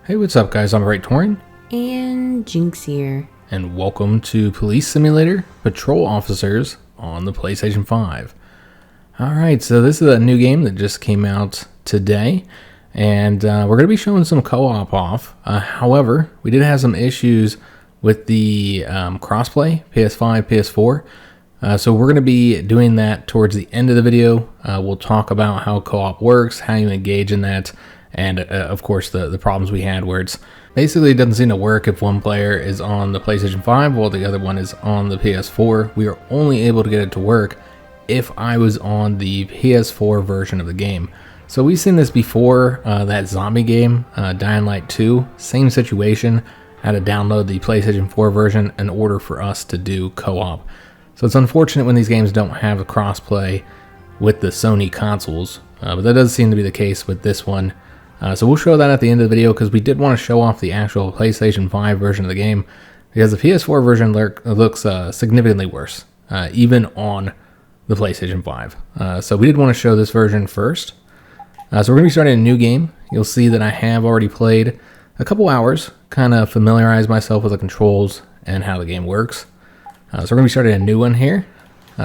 Hey, what's up guys? I'm Praetorian. And Jynx here. And welcome to Police Simulator Patrol Officers on the PlayStation 5. Alright, so this is a new game that just came out today. And we're going to be showing some co-op off. However, we did have some issues with the crossplay, PS5, PS4. So we're going to be doing that towards the end of the video. We'll talk about how co-op works, how you engage in that, and of course the problems we had where it's basically doesn't seem to work if one player is on the PlayStation 5 while the other one is on the PS4. We are only able to get it to work if I was on the PS4 version of the game. So we've seen this before, that zombie game, Dying Light 2, same situation. I had to download the PlayStation 4 version in order for us to do co-op. So it's unfortunate when these games don't have a crossplay with the Sony consoles, but that does seem to be the case with this one. So we'll show that at the end of the video because we did want to show off the actual PlayStation 5 version of the game because the PS4 version looks significantly worse, even on the PlayStation 5. So we did want to show this version first. So we're going to be starting a new game. You'll see that I have already played a couple hours, kind of familiarize myself with the controls and how the game works. So we're going to be starting a new one here.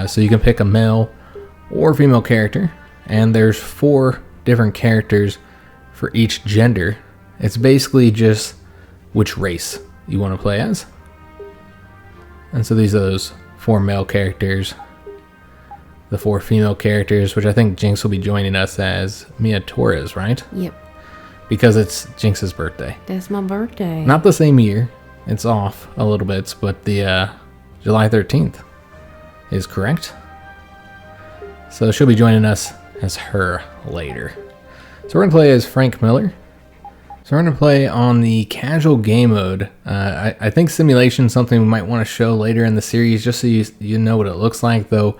So you can pick a male or female character, and there's 4 different characters for each gender. It's basically just which race you want to play as. And so these are those 4 male characters, the 4 female characters, which I think Jynx will be joining us as Mia Torres, right? Yep. Because it's Jynx's birthday. That's my birthday. Not the same year. It's off a little bit, but the July 13th is correct. So she'll be joining us as her later. So we're going to play as Frank Miller. So we're going to play on the casual game mode. I think simulation is something we might want to show later in the series just so you know what it looks like, though.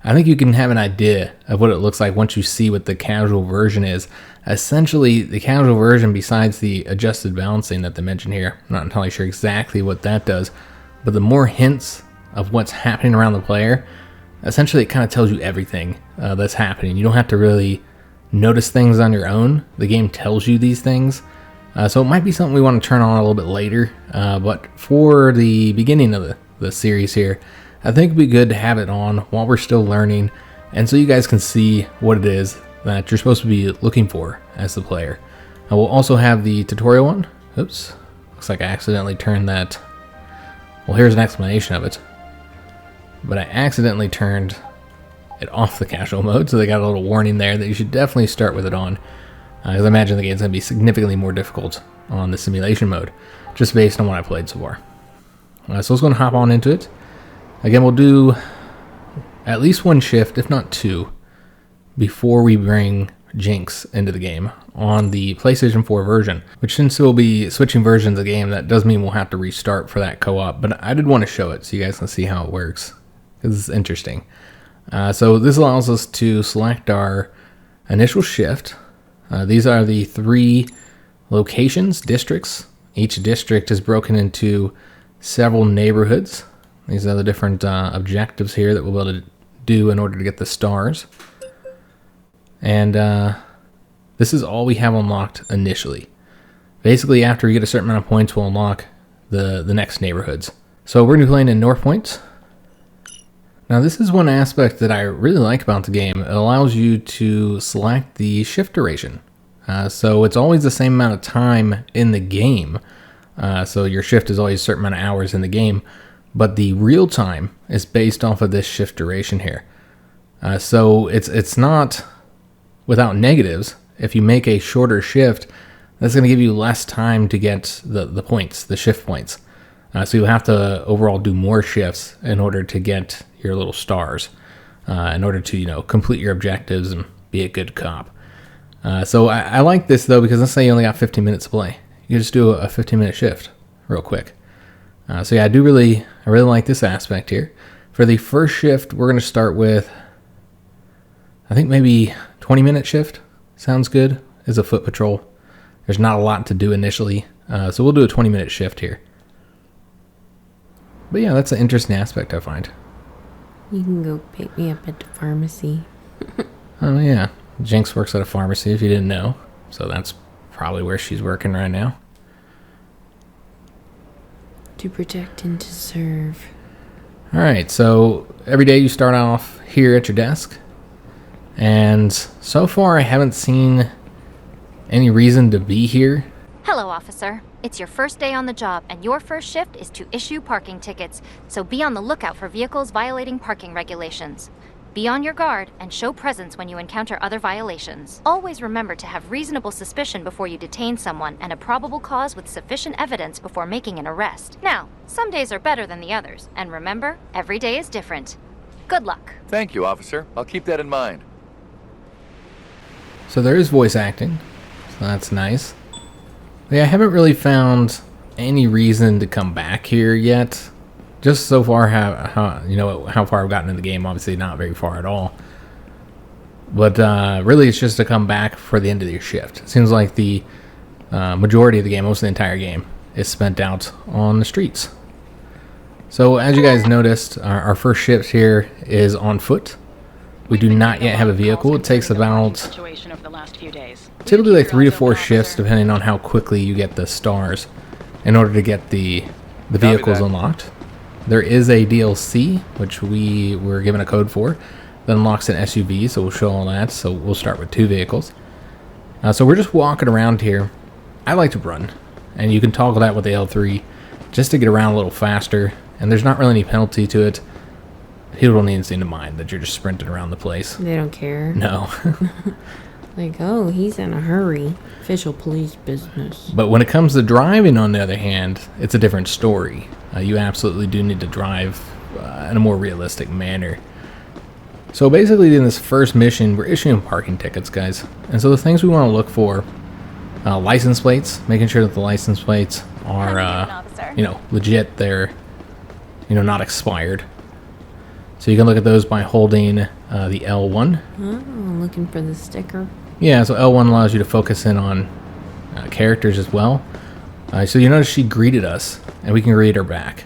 I think you can have an idea of what it looks like once you see what the casual version is. Essentially, the casual version, besides the adjusted balancing that they mentioned here, I'm not entirely sure exactly what that does, but the more hints of what's happening around the player, essentially it kind of tells you everything that's happening. You don't have to really notice things on your own. The game tells you these things. So it might be something we want to turn on a little bit later, but for the beginning of the series here, I think it'd be good to have it on while we're still learning, and so you guys can see what it is that you're supposed to be looking for as the player. We'll also have the tutorial one. Oops, looks like I accidentally turned that. Well, here's an explanation of it. But I accidentally turned it off the casual mode, so they got a little warning there that you should definitely start with it on, because I imagine the game's going to be significantly more difficult on the simulation mode, just based on what I played so far. So let's go and hop on into it. Again, we'll do at least 1 shift, if not 2, before we bring Jynx into the game on the PlayStation 4 version, which since we'll be switching versions of the game, that does mean we'll have to restart for that co-op, but I did want to show it so you guys can see how it works, because it's interesting. So this allows us to select our initial shift. These are the 3 locations, districts. Each district is broken into several neighborhoods. These are the different objectives here that we'll be able to do in order to get the stars. And this is all we have unlocked initially. Basically, after we get a certain amount of points, we'll unlock the next neighborhoods. So we're going to be playing in North Point. Now this is one aspect that I really like about the game. It allows you to select the shift duration. So it's always the same amount of time in the game. So your shift is always a certain amount of hours in the game. But the real time is based off of this shift duration here. So it's not without negatives. If you make a shorter shift, that's going to give you less time to get the points, the shift points. So you'll have to overall do more shifts in order to get your little stars, in order to complete your objectives and be a good cop. So I like this though, because let's say you only got 15 minutes to play. You can just do a 15-minute shift real quick. So yeah, I really like this aspect here. For the first shift, we're going to start with, I think maybe 20-minute shift. Sounds good as a foot patrol. There's not a lot to do initially, so we'll do a 20-minute shift here. But yeah, that's an interesting aspect I find. You can go pick me up at the pharmacy. Oh yeah, Jynx works at a pharmacy if you didn't know. So that's probably where she's working right now. To protect and to serve. Alright, so every day you start off here at your desk. And so far I haven't seen any reason to be here. Hello, officer. It's your first day on the job, and your first shift is to issue parking tickets, so be on the lookout for vehicles violating parking regulations. Be on your guard and show presence when you encounter other violations. Always remember to have reasonable suspicion before you detain someone and a probable cause with sufficient evidence before making an arrest. Now, some days are better than the others, and remember, every day is different. Good luck. Thank you, officer. I'll keep that in mind. So there is voice acting, so that's nice. But yeah, I haven't really found any reason to come back here yet. Just so far, how far I've gotten in the game. Obviously, not very far at all. But really, it's just to come back for the end of your shift. It seems like the majority of the game, most of the entire game, is spent out on the streets. So, as you guys noticed, our first shift here is on foot. We do not yet have a vehicle. It takes about typically like 3 to 4 shifts, depending on how quickly you get the stars, in order to get the vehicles unlocked. There is a DLC, which we were given a code for, that unlocks an SUV, so we'll show all that. So we'll start with 2 vehicles. So we're just walking around here. I like to run, and you can toggle that with the L3 just to get around a little faster, and there's not really any penalty to it. People don't even seem to mind that you're just sprinting around the place. They don't care. No. Like, oh, he's in a hurry. Official police business. But when it comes to driving, on the other hand, it's a different story. You absolutely do need to drive in a more realistic manner. So basically, in this first mission, we're issuing parking tickets, guys. And so the things we want to look for, license plates, making sure that the license plates are, legit. They're, not expired. So you can look at those by holding the L1. Oh, looking for the sticker. Yeah, so L1 allows you to focus in on characters as well. So you notice she greeted us, and we can greet her back.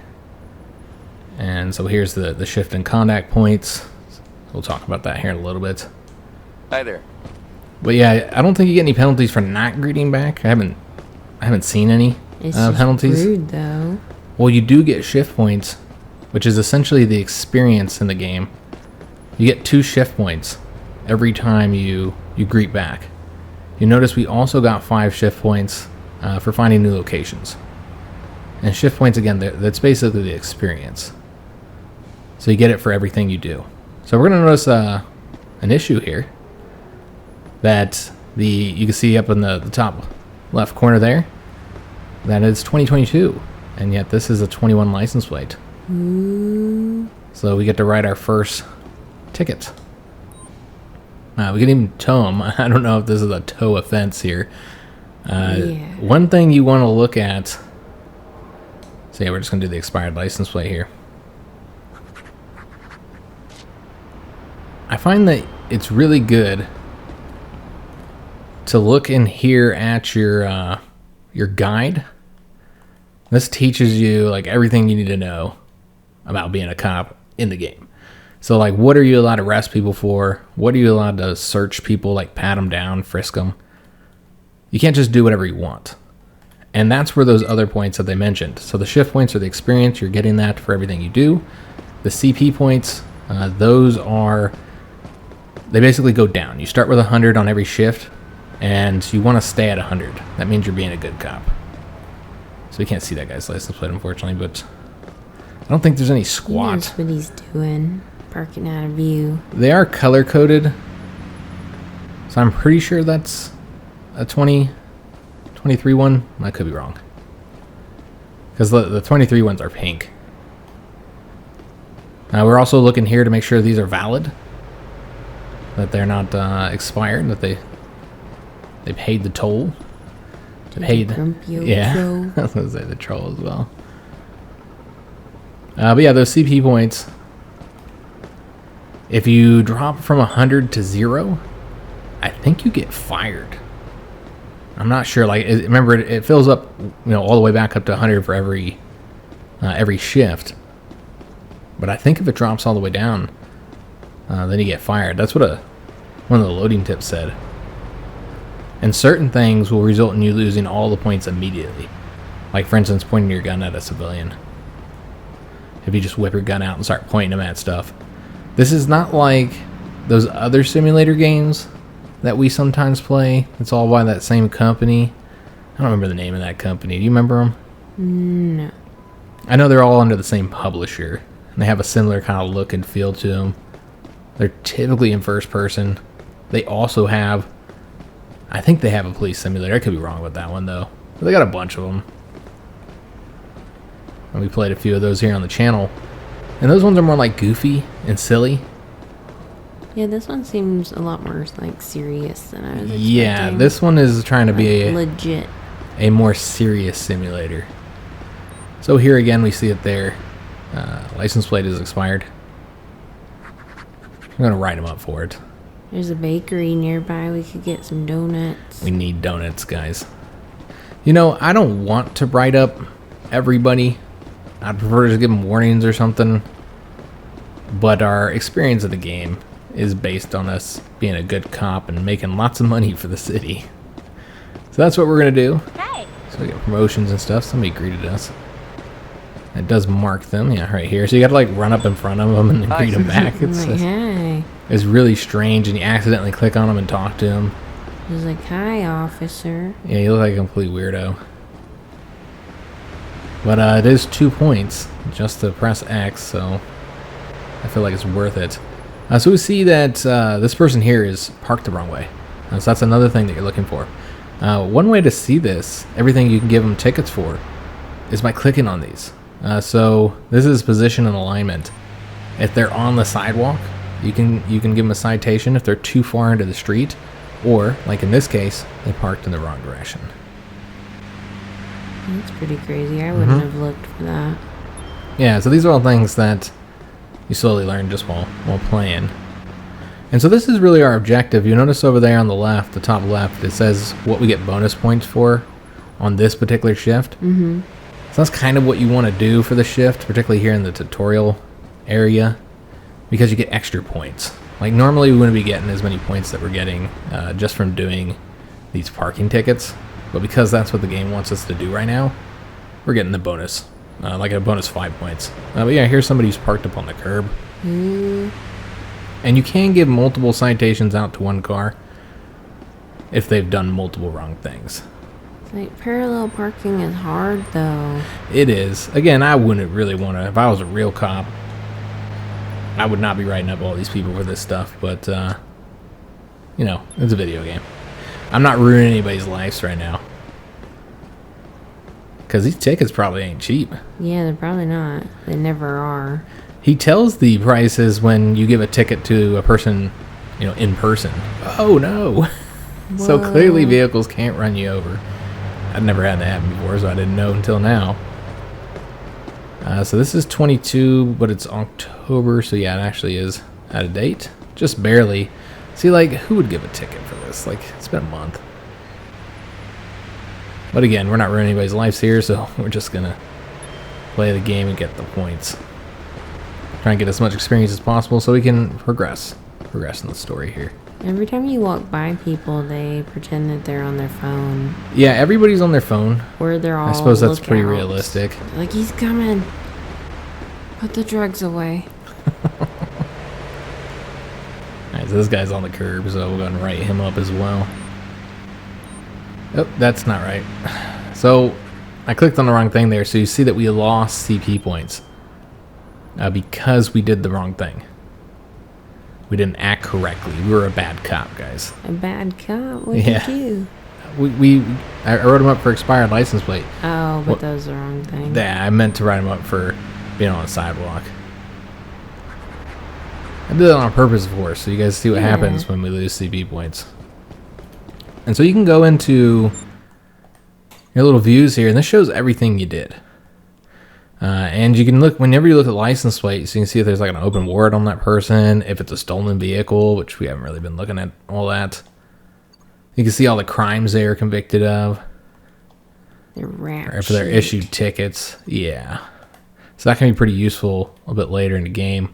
And so here's the shift in contact points. We'll talk about that here in a little bit. Hi there. But yeah, I don't think you get any penalties for not greeting back. I haven't seen any penalties. Rude, though. Well, you do get shift points, which is essentially the experience in the game. You get 2 shift points every time you greet back. You notice we also got 5 shift points for finding new locations. And shift points, again, that's basically the experience. So you get it for everything you do. So we're going to notice an issue here. That you can see up in the top left corner there. That is 2022. And yet this is a 21 license plate. Ooh. So we get to write our first ticket. We can even tow them. I don't know if this is a tow offense here. Yeah. One thing you want to look at. So yeah, we're just going to do the expired license plate here. I find that it's really good to look in here at your guide. This teaches you like everything you need to know about being a cop in the game. So like, what are you allowed to arrest people for? What are you allowed to search people, like pat them down, frisk them? You can't just do whatever you want. And that's where those other points that they mentioned. So the shift points are the experience. You're getting that for everything you do. The CP points, they basically go down. You start with 100 on every shift, and you want to stay at 100. That means you're being a good cop. So we can't see that guy's license plate, unfortunately, but I don't think there's any squat. That's what he's doing. Parking out of view. They are color-coded, so I'm pretty sure that's a 23 one. I could be wrong. Because the 23 ones are pink. Now we're also looking here to make sure these are valid. That they're not expired, that they paid the toll. They paid, yeah. I was gonna say the troll as well. But yeah, those CP points. If you drop from 100 to 0, I think you get fired. I'm not sure. Like, remember, it fills up, all the way back up to 100 for every shift. But I think if it drops all the way down, then you get fired. That's what one of the loading tips said. And certain things will result in you losing all the points immediately. Like, for instance, pointing your gun at a civilian. if you just whip your gun out and start pointing them at stuff. This is not like those other simulator games that we sometimes play. It's all by that same company. I don't remember the name of that company. Do you remember them? No. I know they're all under the same publisher, and they have a similar kind of look and feel to them. They're typically in first person. They also have, I think they have a police simulator. I could be wrong with that one though. But they got a bunch of them. And we played a few of those here on the channel. And those ones are more like goofy and silly. Yeah, this one seems a lot more like serious than I was expecting. Yeah, this one is trying to be legit. A more serious simulator. So here again we see it there. License plate is expired. I'm going to write them up for it. There's a bakery nearby. We could get some donuts. We need donuts, guys. You know, I don't want to write up everybody. I'd prefer to give them warnings or something. But our experience of the game is based on us being a good cop and making lots of money for the city. So that's what we're going to do. Hey. So we get promotions and stuff. Somebody greeted us. It does mark them, yeah, right here. So you got to like run up in front of them and then greet them back. It's, like, hey. It's really strange, and you accidentally click on them and talk to them. He's like, hi, officer. Yeah, you look like a complete weirdo. But it is 2 points just to press X, so I feel like it's worth it. So we see that this person here is parked the wrong way. So that's another thing that you're looking for. One way to see this, everything you can give them tickets for, is by clicking on these. So this is position and alignment. If they're on the sidewalk, you can give them a citation if they're too far into the street, or like in this case, they parked in the wrong direction. That's pretty crazy. I wouldn't have looked for that. Yeah, so these are all things that you slowly learn just while playing. And so this is really our objective. You notice over there on the left, the top left, it says what we get bonus points for on this particular shift. So that's kind of what you want to do for the shift, particularly here in the tutorial area, because you get extra points. Like normally we wouldn't be getting as many points that we're getting just from doing these parking tickets, but because that's what the game wants us to do right now, we're getting the bonus, like a bonus 5 points. But yeah, here's somebody who's parked up on the curb. And you can give multiple citations out to one car if they've done multiple wrong things. Like, parallel parking is hard, though. It is. Again, I wouldn't really want to. If I was a real cop, I would not be writing up all these people for this stuff. But, you know, it's a video game. I'm not ruining anybody's lives right now. Because these tickets probably ain't cheap. Yeah, they're probably not. They never are. He tells the prices when you give a ticket to a person, you know, in person. Oh, no. So clearly vehicles can't run you over. I'd never had that happen before, so I didn't know until now. So this is 22, but it's October, so yeah, it actually is out of date. Just barely. See, like, who would give a ticket for this? Like, it's been a month. But again, we're not ruining anybody's lives here, so we're just gonna play the game and get the points. Try and get as much experience as possible so we can progress in the story here. Every time you walk by people, they pretend that they're on their phone. Yeah, everybody's on their phone. Or they're all I suppose that's pretty lookouts. realistic. Like, he's coming. Put the drugs away. Alright, so this guy's on the curb, so we'll go and write him up as well. Oh, that's not right. So, I clicked on the wrong thing there, so you see that we lost CP points. Because we did the wrong thing. We didn't act correctly. We were a bad cop, guys. A bad cop? What did you do? I wrote him up for expired license plate. Oh, but that was the wrong thing. Yeah, I meant to write him up for being on a sidewalk. I did that on purpose, of course, so you guys see what happens when we lose CP points. And so you can go into your little views here, and this shows everything you did. And you can look, whenever you look at license plates, you can see if there's like an open warrant on that person, if it's a stolen vehicle, which we haven't really been looking at all that. You can see all the crimes they are convicted of. They're rap or if they're issued tickets. Yeah. So that can be pretty useful a bit later in the game.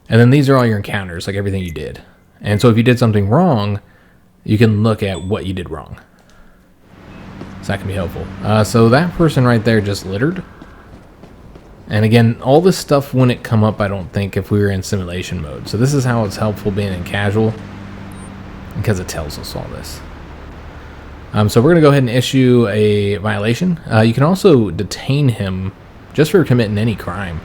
And then these are all your encounters, like everything you did. And so if you did something wrong, you can look at what you did wrong. So that can be helpful. So that person right there just littered. And again, all this stuff wouldn't come up, I don't think, if we were in simulation mode. So this is how it's helpful being in casual, because it tells us all this. So we're going to go ahead and issue a violation. You can also detain him just for committing any crime.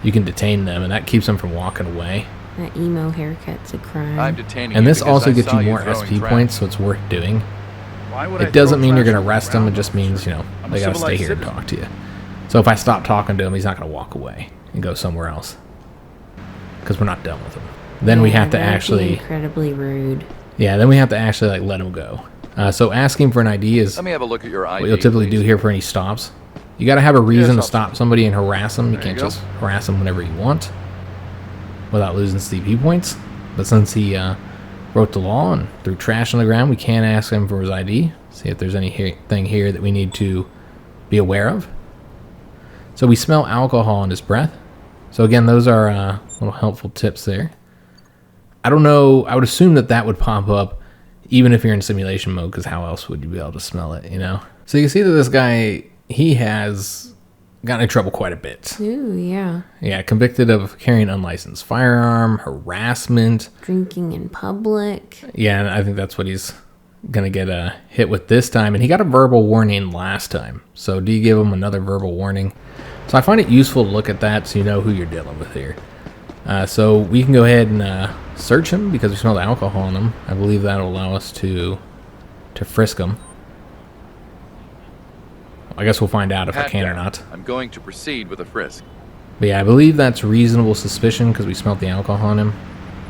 You can detain them, and that keeps them from walking away. That emo haircut's a crime. I'm detaining And you this because also I gets saw you more throwing SP trash. points, so it's worth doing. Why would I It doesn't throw mean you're trash going to on the arrest them. It ground, just means, officer? you know, I'm a they got to stay civilized here and citizen. talk to you. So if I stop talking to him, he's not going to walk away and go somewhere else. Because we're not done with him. Then we Yeah, have to that'd be actually... incredibly rude. Yeah, then we have to actually like let him go. So asking for an ID is Let me have a look at your ID. what you'll typically do please. here for any stops. You got to have a reason to officer. stop somebody and harass them. You There can't you go. just harass them whenever you want without losing CP points. But since he wrote the law and threw trash on the ground, we can ask him for his ID. See if there's anything here that we need to be aware of. So we smell alcohol in his breath. So again, those are little helpful tips there. I don't know. I would assume that that would pop up even if you're in simulation mode, because how else would you be able to smell it, you know? So you can see that this guy, he has gotten in trouble quite a bit. Ooh, yeah. Yeah, convicted of carrying an unlicensed firearm, harassment. Drinking in public. Yeah, and I think that's what he's going to get hit with this time. And he got a verbal warning last time. So do you give him another verbal warning? So I find it useful to look at that so you know who you're dealing with here. So we can go ahead and search him because we smell the alcohol on him. I believe that'll allow us to frisk him. I guess we'll find out if I Pat can or down. not. I'm going to proceed with a frisk. But yeah, I believe that's reasonable suspicion because we smelled the alcohol on him.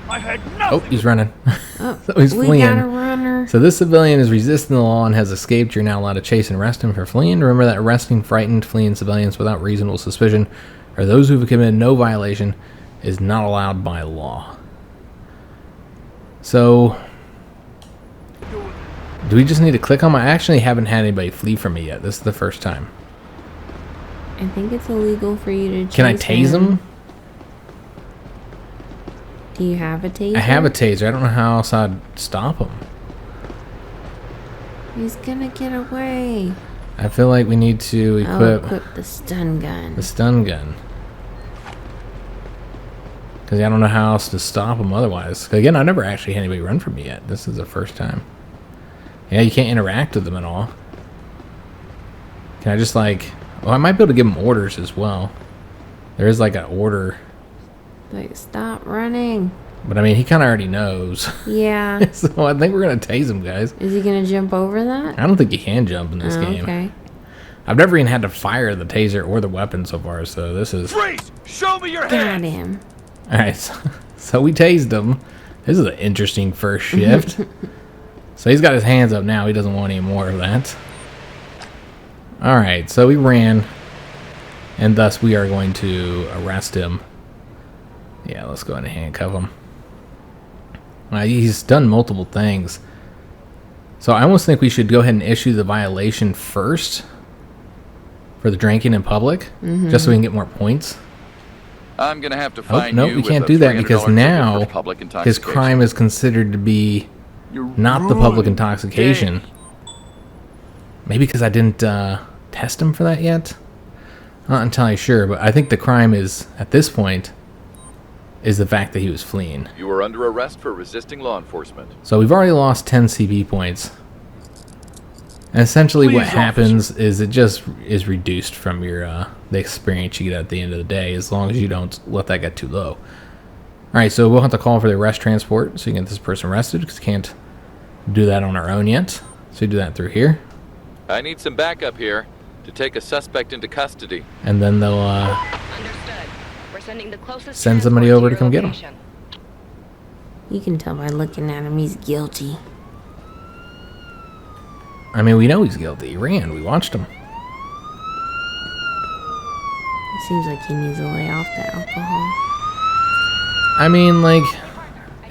I had Oh, nothing. he's running. Oh, So he's we fleeing. got a runner. So this civilian is resisting the law and has escaped. You're now allowed to chase and arrest him for fleeing. Remember that arresting frightened, fleeing civilians without reasonable suspicion or those who have committed no violation is not allowed by law. So, do we just need to click on him? I actually haven't had anybody flee from me yet. This is the first time. I think it's illegal for you to chase Can I tase him? Do you have a taser? I have a taser. I don't know how else I'd stop him. He's gonna get away. I feel like we need to I'll equip equip the stun gun. the stun gun. Because I don't know how else to stop him otherwise. 'Cause again, I never actually had anybody run from me yet. This is the first time. Yeah, you can't interact with them at all. Can I just like... Oh, I might be able to give him orders as well. There is like an order. Like, stop running. But I mean, he kind of already knows. Yeah. So I think we're going to tase him, guys. Is he gonna jump over that? I don't think you can jump in this game. Okay. I've never even had to fire the taser or the weapon so far, so this is... Freeze! Show me your Got hand. him. Alright, so we tased him. This is an interesting first shift. So he's got his hands up now. He doesn't want any more of that. Alright, so we ran. And thus we are going to arrest him. Yeah, let's go ahead and handcuff him. He's done multiple things. So I almost think we should go ahead and issue the violation first. For the drinking in public. Just so we can get more points. I'm gonna have to Oh, fine no, you we with can't a do that $300 because ticket now for public his intoxication. crime is considered to be You're not the public ruining intoxication. the game. Maybe because I didn't test him for that yet. I'm not entirely sure, but I think the crime is, at this point, is the fact that he was fleeing. You are under arrest for resisting law enforcement. So we've already lost 10 CP points. And essentially what Please, happens is it just is reduced from your the experience you get at the end of the day, as long as you don't let that get too low. Alright, so we'll have to call for the arrest transport so you can get this person arrested, because we can't do that on our own yet. So we do that through here. I need some backup here to take a suspect into custody. And then they'll Understood. We're sending the closest send somebody transport over to your come get him. location. You can tell by looking at him he's guilty. I mean, we know he's guilty. He ran. We watched him. It seems like he needs to lay off the alcohol. I mean, like,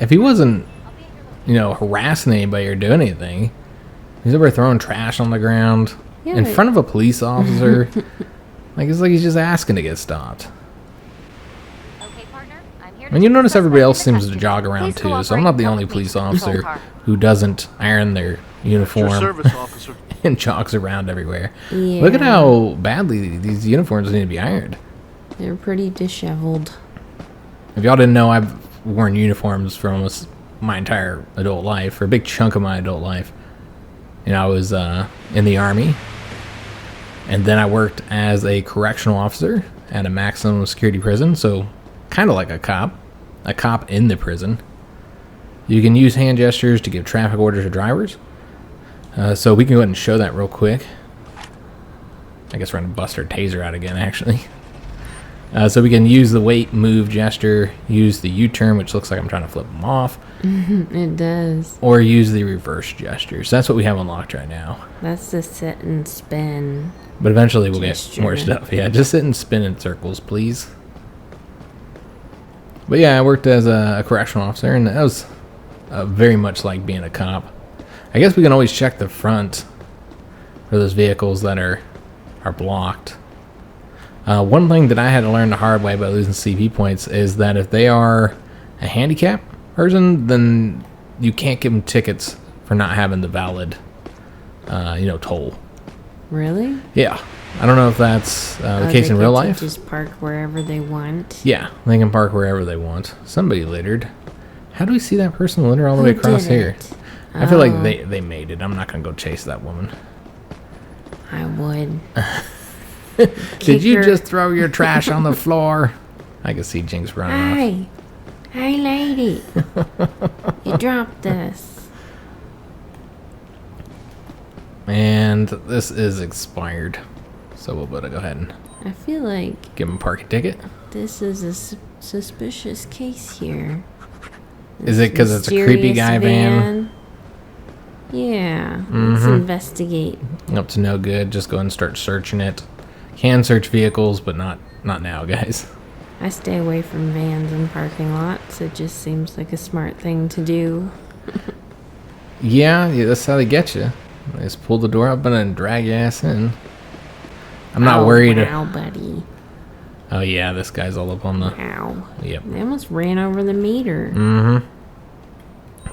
if he wasn't, you know, harassing anybody or doing anything, he's over throwing trash on the ground Yeah, in but- front of a police officer. Like, it's like he's just asking to get stopped. Okay, partner. I'm here. And you notice everybody else seems to Please jog around too, so I'm cooperate not the and only help me police to the control officer car. who doesn't iron their Your uniform service, officer. and jogs around everywhere. Yeah. Look at how badly these uniforms need to be ironed. They're pretty disheveled. If y'all didn't know, I've worn uniforms for almost my entire adult life, for a big chunk of my adult life. You know, I was in the Army, and then I worked as a correctional officer at a maximum security prison, so kind of like a cop in the prison. You can use hand gestures to give traffic orders to drivers. So we can go ahead and show that real quick. I guess we're going to bust our taser out again, actually. So we can use the wait, move gesture, use the U-turn, which looks like I'm trying to flip them off. It does. Or use the reverse gesture. So that's what we have unlocked right now. That's the sit and spin. But eventually we'll gesture. get more stuff. Yeah, just sit and spin in circles, please. But yeah, I worked as a correctional officer, and that was very much like being a cop. I guess we can always check the front for those vehicles that are blocked. One thing that I had to learn the hard way by losing CP points is that if they are a handicap person, then you can't give them tickets for not having the valid, toll. Really? Yeah. I don't know if that's the case they in real get to life. just park wherever they want. Yeah, they can park wherever they want. Somebody littered. How do we see that person litter all the way Who across did here? it? I feel like Oh. they made it. I'm not going to go chase that woman. I would. Did you her. just throw your trash on the floor? I can see Jinx running off. Hey lady. You dropped this. And this is expired. So we'll better go ahead and I feel like give him a parking ticket. this is a suspicious case here. Is it because it's a creepy Mysterious guy van? Yeah. Let's investigate. Up to no good. Just go ahead and start searching it. Can search vehicles, but not now, guys. I stay away from vans and parking lots. It just seems like a smart thing to do. Yeah, that's how they get you. They just pull the door open and drag your ass in. I'm not worried. Wow, buddy. Oh yeah, this guy's all up on the. Ow. Yep. They almost ran over the meter.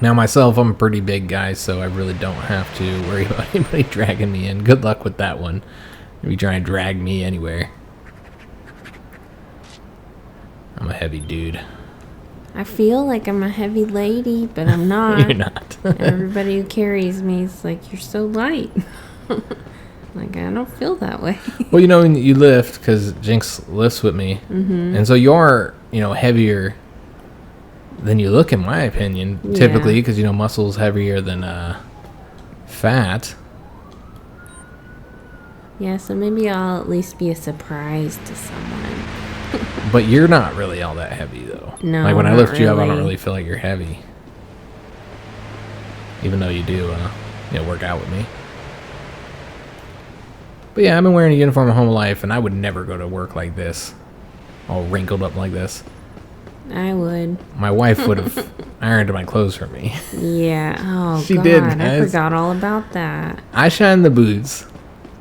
Now myself, I'm a pretty big guy, so I really don't have to worry about anybody dragging me in. Good luck with that one. If you try and drag me anywhere. I'm a heavy dude. I feel like I'm a heavy lady, but I'm not. You're not. Everybody who carries me is like, you're so light. Like, I don't feel that way. Well, when you lift, because Jinx lifts with me, and so you're, heavier than you look, in my opinion, Yeah. typically, because, muscle's heavier than fat. Yeah, so maybe I'll at least be a surprise to someone. But you're not really all that heavy, though. No, like, when I not lift you up, I don't really. really feel like you're heavy. Even though you do, work out with me. But yeah, I've been wearing a uniform my whole life, and I would never go to work like this. All wrinkled up like this. I would. My wife would have ironed my clothes for me. Yeah. Oh, She God. did, I guys. forgot all about that. I shined the boots,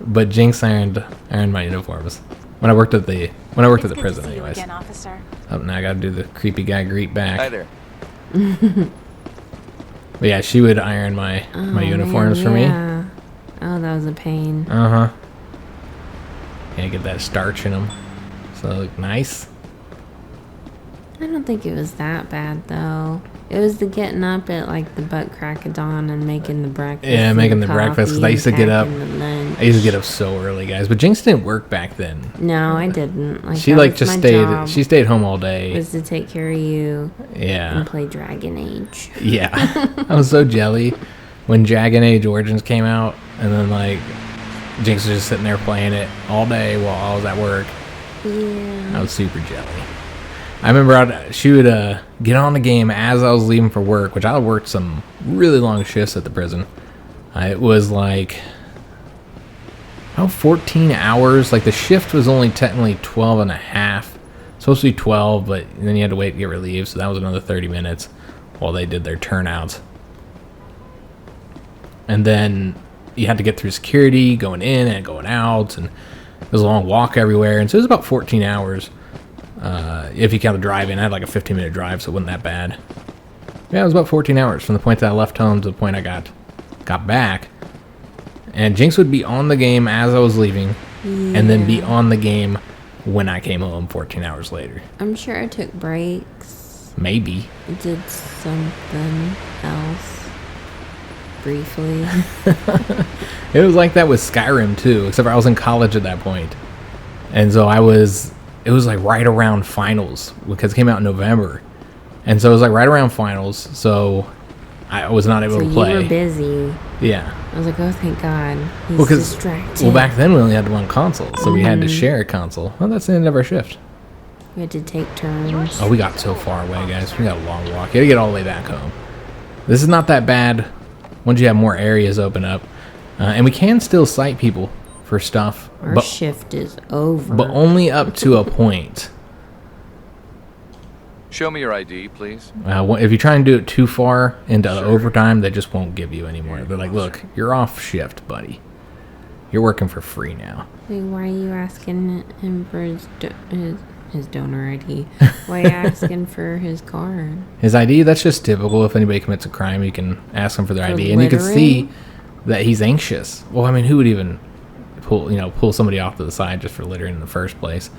but Jinx ironed my uniforms. When I worked at the prison, anyways. Again, officer. Oh, now I gotta do the creepy guy greet back. Hi there. But yeah, she would iron my uniforms for me. Yeah. Oh, that was a pain. Uh-huh. Can't get that starch in them. So they look nice. I don't think it was that bad, though. It was the getting up at, like, the butt crack of dawn and making the breakfast. Yeah, and making the breakfast, 'cause I used to get up. packing the lunch. I used to get up so early, guys. But Jinx didn't work back then. No, I didn't. Like, She that like was just my stayed. job, She stayed home all day. was to take care of you Yeah. and play Dragon Age. Yeah. I was so jelly when Dragon Age Origins came out, and then like Jinx was just sitting there playing it all day while I was at work. Yeah. I was super jelly. I remember she would get on the game as I was leaving for work, which I worked some really long shifts at the prison. It was like 14 hours. Like the shift was only technically 12 and a half. Supposed to be 12, but then you had to wait to get relieved, so that was another 30 minutes while they did their turnouts. And then you had to get through security, going in and going out, and it was a long walk everywhere, and so it was about 14 hours. If you count the drive-in, I had like a 15-minute drive, so it wasn't that bad. Yeah, it was about 14 hours from the point that I left home to the point I got back. And Jinx would be on the game as I was leaving, and then be on the game when I came home 14 hours later. I'm sure I took breaks. Maybe. Did something else briefly. It was like that with Skyrim too, except for I was in college at that point. And so it was like right around finals because it came out in November. And so it was like right around finals, so I was not able to play. You were busy. Yeah. I was like, oh, thank God. He's distracted. Well, back then we only had one console, so we had to share a console. Well, that's the end of our shift. We had to take turns. Oh, we got so far away, guys. We got a long walk. You gotta get all the way back home. This is not that bad once you have more areas open up. And we can still cite people for stuff. Our shift is over. But only up to a point. Show me your ID, please. If you try and do it too far into overtime, they just won't give you anymore. They're like, look, you're off shift, buddy. You're working for free now. Wait, why are you asking him for his donor ID? Why are you asking for his card? His ID, that's just typical. If anybody commits a crime, you can ask them for their ID. And you can see that he's anxious. Well, I mean, who would even pull somebody off to the side just for littering in the first place?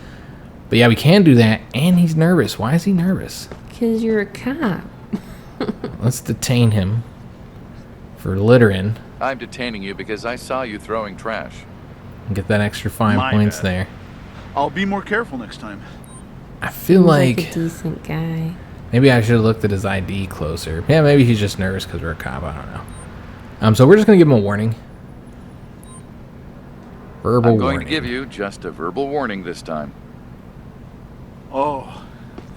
But yeah, we can do that, and he's nervous. Why is he nervous? Because you're a cop. Let's detain him for littering. I'm detaining you because I saw you throwing trash. Get that extra 5 My points bad. there. I'll be more careful next time. I feel He's like a decent guy. maybe I should have looked at his ID closer. Yeah, maybe he's just nervous because we're a cop. I don't know. So we're just going to give him a warning. Verbal I'm going warning. to give you just a verbal warning this time. Oh,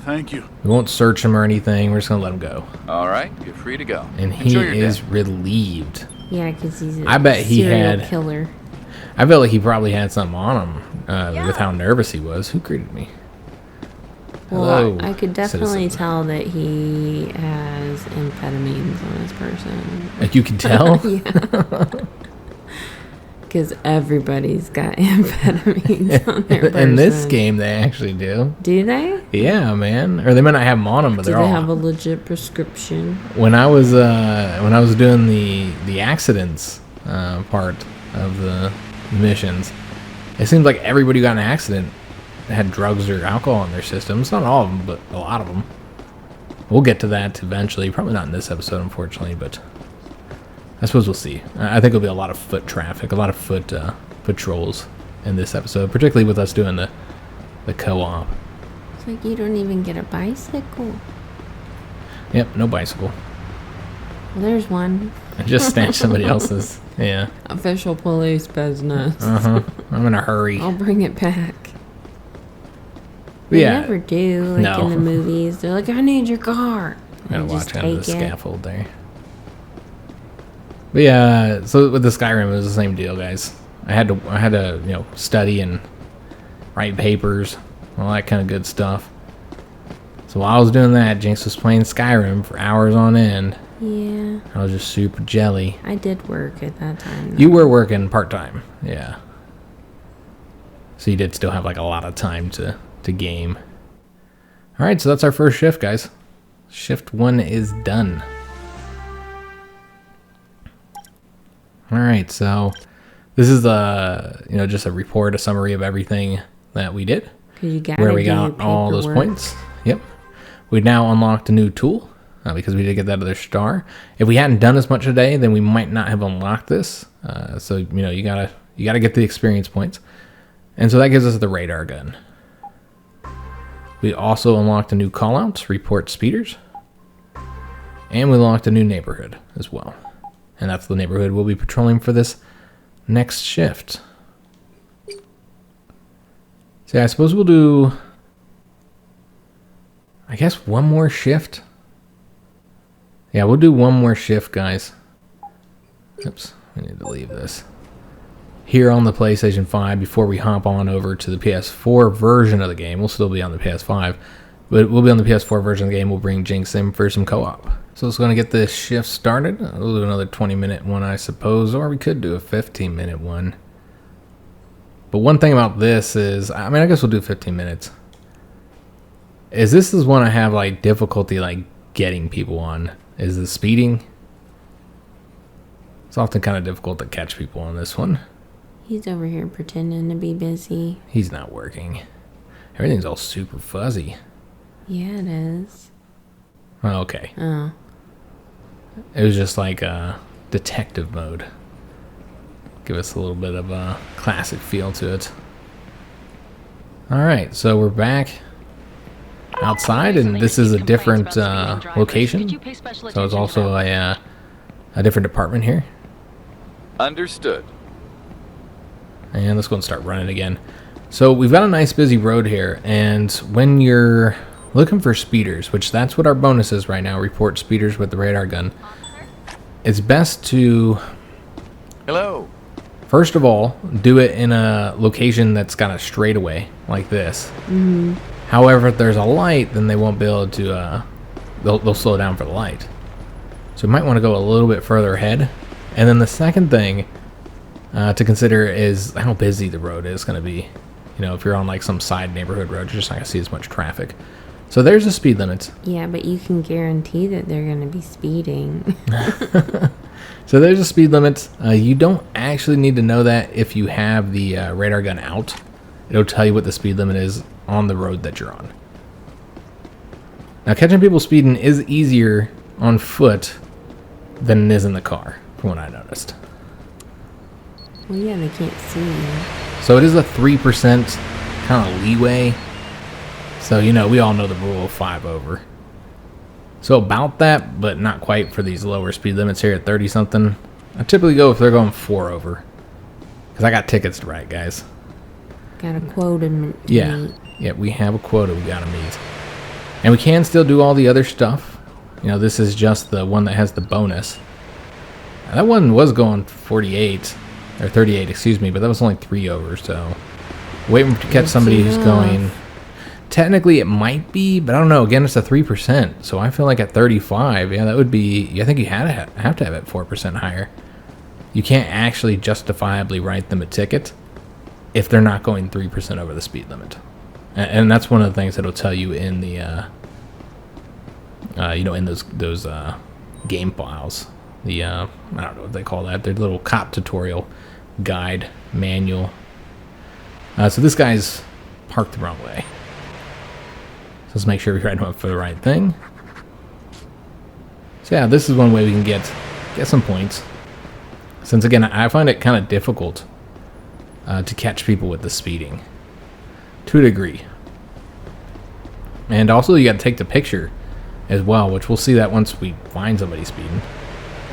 thank you. We won't search him or anything. We're just going to let him go. All right, you're free to go. And he Enjoy your is day. relieved. Yeah, because he's a I bet he serial had- killer. I felt like he probably had something on him with how nervous he was. Who greeted me? Well, Hello, I could definitely citizen. tell that he has amphetamines on his person. Like you can tell? Yeah. Because everybody's got amphetamines on their person. In this game, they actually do. Do they? Yeah, man. Or they might not have them on them, but Do they're they all. have a legit prescription? When I was doing the accidents part of the missions, it seems like everybody who got in an accident had drugs or alcohol in their systems. Not all of them, but a lot of them. We'll get to that eventually. Probably not in this episode, unfortunately, but I suppose we'll see. I think there'll be a lot of foot traffic, a lot of foot patrols in this episode, particularly with us doing the co-op. It's like you don't even get a bicycle. Yep, no bicycle. Well, there's one. I just snatched somebody else's. Yeah. Official police business. I'm in a hurry. I'll bring it back. But They yeah. never do, like No. in the movies. They're like, I need your car. Gotta And watch just under the take it. scaffold there. But yeah, so with the Skyrim, it was the same deal, guys. I had to study and write papers, all that kind of good stuff. So while I was doing that, Jinx was playing Skyrim for hours on end. Yeah, I was just super jelly. I did work at that time. You were working part-time, yeah. So you did still have like a lot of time to game. Alright, so that's our first shift, guys. Shift 1 is done. Alright, so this is just a report, a summary of everything that we did. 'Cause you gotta Where we do got all those paperwork. points. Yep. We now unlocked a new tool because we did get that other star. If we hadn't done as much today, then we might not have unlocked this. So you gotta get the experience points, and so that gives us the radar gun. We also unlocked a new callouts, report speeders, and we unlocked a new neighborhood as well. And that's the neighborhood we'll be patrolling for this next shift. So yeah, I suppose we'll do, I guess, one more shift. Yeah, we'll do one more shift, guys. Oops, we need to leave this here on the PlayStation 5 before we hop on over to the PS4 version of the game. We'll still be on the PS5, but we'll be on the PS4 version of the game. We'll bring Jynx in for some co-op. So it's going to get this shift started. We'll do another 20-minute one, I suppose, or we could do a 15-minute one. But one thing about this is, I guess we'll do 15 minutes. This is one I have like difficulty like getting people on. Is the speeding. It's often kind of difficult to catch people on this one. He's over here pretending to be busy. He's not working. Everything's all super fuzzy. Yeah, it is. Oh, okay. Oh. It was just like detective mode. Give us a little bit of a classic feel to it. Alright, so we're back outside, and this is a different location. So it's also a different department here. Understood. And let's go and start running again. So we've got a nice busy road here, and when you're looking for speeders, which that's what our bonus is right now, report speeders with the radar gun, it's best to, Hello. first of all, do it in a location that's got a straightaway like this. However, if there's a light, then they won't be able to, they'll slow down for the light. So you might want to go a little bit further ahead. And then the second thing to consider is how busy the road is going to be. You know, if you're on like some side neighborhood road, you're just not going to see as much traffic. So there's a speed limit. Yeah, but you can guarantee that they're going to be speeding. So there's a speed limit. You don't actually need to know that if you have the radar gun out. It'll tell you what the speed limit is on the road that you're on. Now, catching people speeding is easier on foot than it is in the car, from what I noticed. Well, yeah, they can't see you. So it is a 3% kind of leeway. So, you know, we all know the rule of 5 over. So about that, but not quite for these lower speed limits here at 30 something. I typically go if they're going 4 over. Because I got tickets to write, guys. Got a quota to meet. Yeah, we have a quota we gotta meet. And we can still do all the other stuff. You know, this is just the one that has the bonus. Now, that one was going 48. Or 38, excuse me, but that was only 3 over, so waiting to catch somebody who's going. Technically, it might be, but I don't know. Again, it's a 3%, so I feel like at 35, yeah, that would be. I think you have to have it 4% higher. You can't actually justifiably write them a ticket if they're not going 3% over the speed limit, and that's one of the things that'll tell you in the, you know, in those game files. The I don't know what they call that. Their little cop tutorial guide manual. So this guy's parked the wrong way. So let's make sure we write him up for the right thing. So yeah, this is one way we can get some points. Since again, I find it kind of difficult to catch people with the speeding, to a degree. And also you got to take the picture as well, which we'll see that once we find somebody speeding.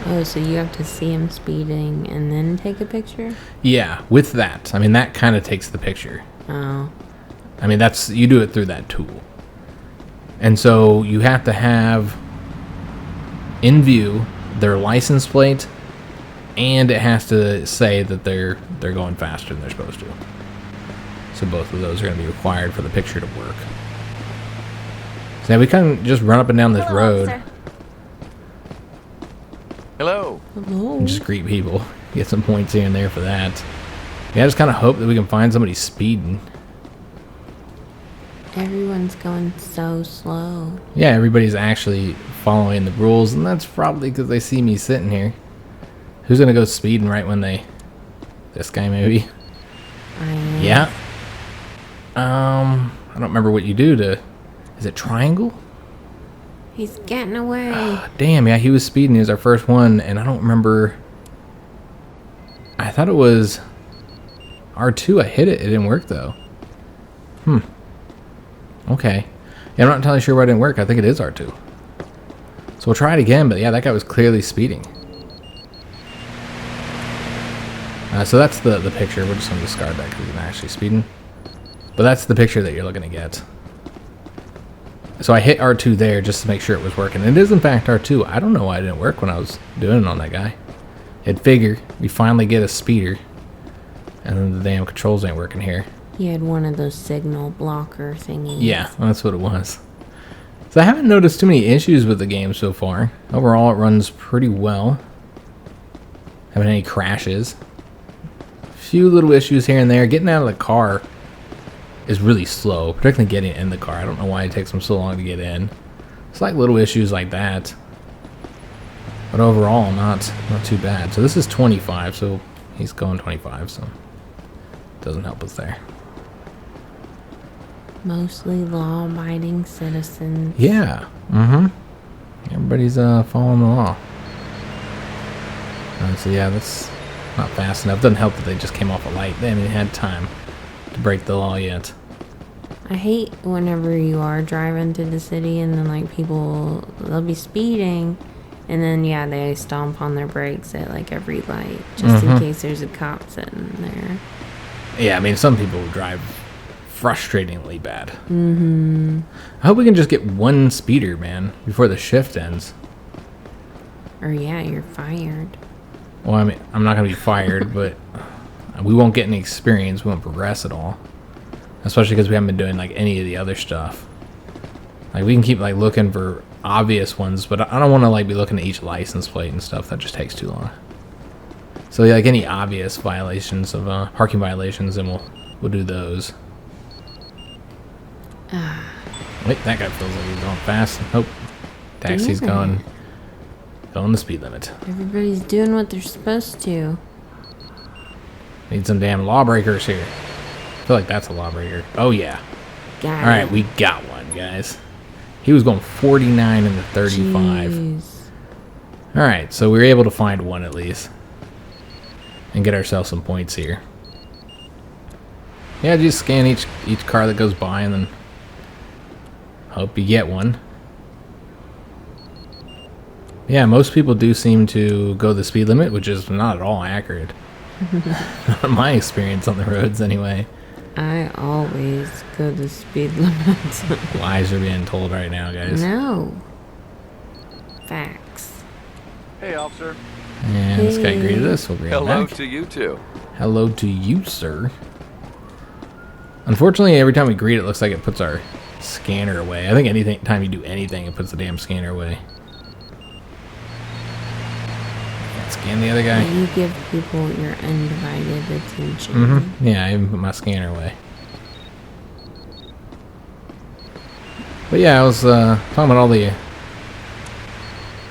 Oh, so you have to see him speeding and then take a picture? Yeah, with that. I mean, that kind of takes the picture. Oh. I mean, that's, you do it through that tool. And so you have to have in view their license plate, and it has to say that they're going faster than they're supposed to. So both of those are going to be required for the picture to work. So now we kind of just run up and down this road. Officer. Hello. Hello. And just greet people. Get some points here and there for that. Yeah, I just kind of hope that we can find somebody speeding. Everyone's going so slow. Yeah, everybody's actually following the rules, and that's probably because they see me sitting here. Who's gonna go speeding right when they... This guy, maybe? I am. Yeah. I don't remember what you do to... Is it triangle? He's getting away. Damn, yeah, he was speeding. He was our first one, and I don't remember... I thought it was R2. I hit it. It didn't work, though. Okay. Yeah, I'm not entirely sure why it didn't work. I think it is R2. So we'll try it again, but yeah, that guy was clearly speeding. So that's the picture. We're just going to discard that because he's not actually speeding. But that's the picture that you're looking to get. So I hit R2 there just to make sure it was working. It is, in fact, R2. I don't know why it didn't work when I was doing it on that guy. It'd figure. We finally get a speeder. And then the damn controls ain't working here. He had one of those signal blocker thingies. Yeah, that's what it was. So I haven't noticed too many issues with the game so far. Overall, it runs pretty well. Haven't any crashes. A few little issues here and there. Getting out of the car is really slow, particularly getting in the car. I don't know why it takes them so long to get in. It's like little issues like that. But overall, not too bad. So this is 25, so he's going 25, so doesn't help us there. Mostly law-abiding citizens. Yeah. Everybody's following the law. So yeah, that's not fast enough. Doesn't help that they just came off a light. They haven't had time to break the law yet. I hate whenever you are driving to the city and then like people, they'll be speeding and then yeah, they stomp on their brakes at like every light just in case there's a cop sitting there. Yeah, I mean, some people drive frustratingly bad. I hope we can just get one speeder, man, before the shift ends. Or yeah, you're fired. Well, I mean, I'm not going to be fired, but we won't get any experience. We won't progress at all. Especially because we haven't been doing, like, any of the other stuff. Like, we can keep, like, looking for obvious ones, but I don't want to, like, be looking at each license plate and stuff. That just takes too long. So, like, any obvious violations of, parking violations, then we'll do those. Wait, that guy feels like he's going fast. Oh, taxi's going the speed limit. Everybody's doing what they're supposed to. Need some damn lawbreakers here. I feel like that's a lawbreaker. Oh, yeah. Got All right, it. we got one, guys. He was going 49 in the 35. Jeez. All right, so we were able to find one at least. And get ourselves some points here. Yeah, just scan each car that goes by and then hope you get one. Yeah, most people do seem to go the speed limit, which is not at all accurate. Not in my experience on the roads, anyway. I always go the speed limit. Lies are being told right now, guys. No. Facts. Hey, officer. And this guy greeted us. We'll greet him Hello back. to you too. Hello to you, sir. Unfortunately, every time we greet, it looks like it puts our scanner away. I think anything time you do anything, it puts the damn scanner away. Can't scan the other guy. You give people your undivided attention. Yeah, I even put my scanner away. But yeah, I was talking about all the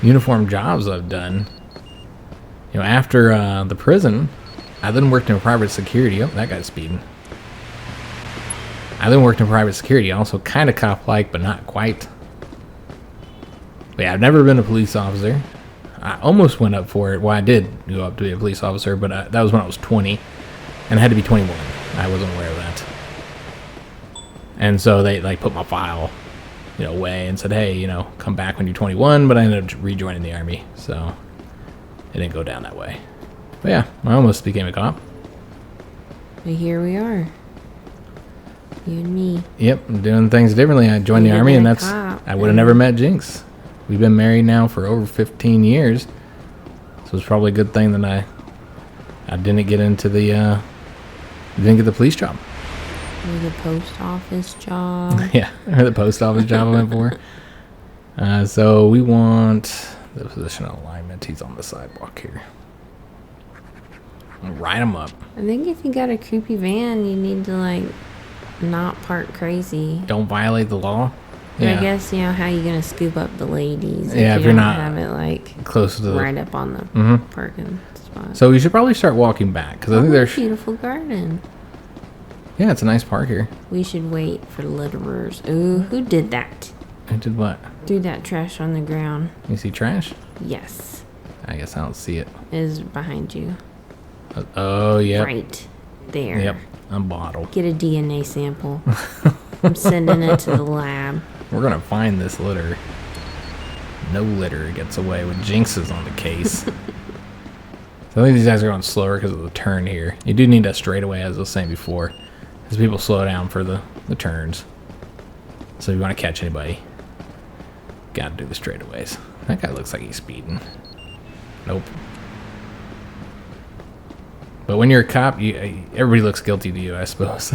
uniform jobs I've done. You know, after the prison, I then worked in private security. Oh, that guy's speeding. I then worked in private security, also kind of cop-like, but not quite. But yeah, I've never been a police officer. I almost went up for it. Well, I did go up to be a police officer, but that was when I was 20, and I had to be 21. I wasn't aware of that. And so they like put my file, away and said, hey, come back when you're 21. But I ended up rejoining the army, so it didn't go down that way. But yeah, I almost became a cop. But here we are. You and me. Yep, I'm doing things differently. I joined the You've army, been and a cop, I would have never met Jynx. We've been married now for over 15 years, so it's probably a good thing that I didn't get into the didn't get the police job. Or the post office job. Yeah, or the post office job I went for. So we want the position alignment. He's on the sidewalk here. Ride him up. I think if you got a creepy van, you need to not park crazy. Don't violate the law. But I guess how you gonna scoop up the ladies? Yeah, if you're don't not have it close to the right up on the parking spot. So we should probably start walking back because I think there's beautiful garden. Yeah, it's a nice park here. We should wait for litterers. Ooh, who did that? Who did what? Threw that trash on the ground. You see trash? Yes. I guess I don't see it. It is behind you. Oh, yeah. Right there. Yep, a bottle. Get a DNA sample. I'm sending it to the lab. We're gonna find this litter. No litter gets away with Jynxes on the case. So I think these guys are going slower because of the turn here. You do need a straightaway, as I was saying before, because people slow down for the turns. So if you want to catch anybody, gotta do the straightaways. That guy looks like he's speeding. Nope. But when you're a cop, everybody looks guilty to you, I suppose.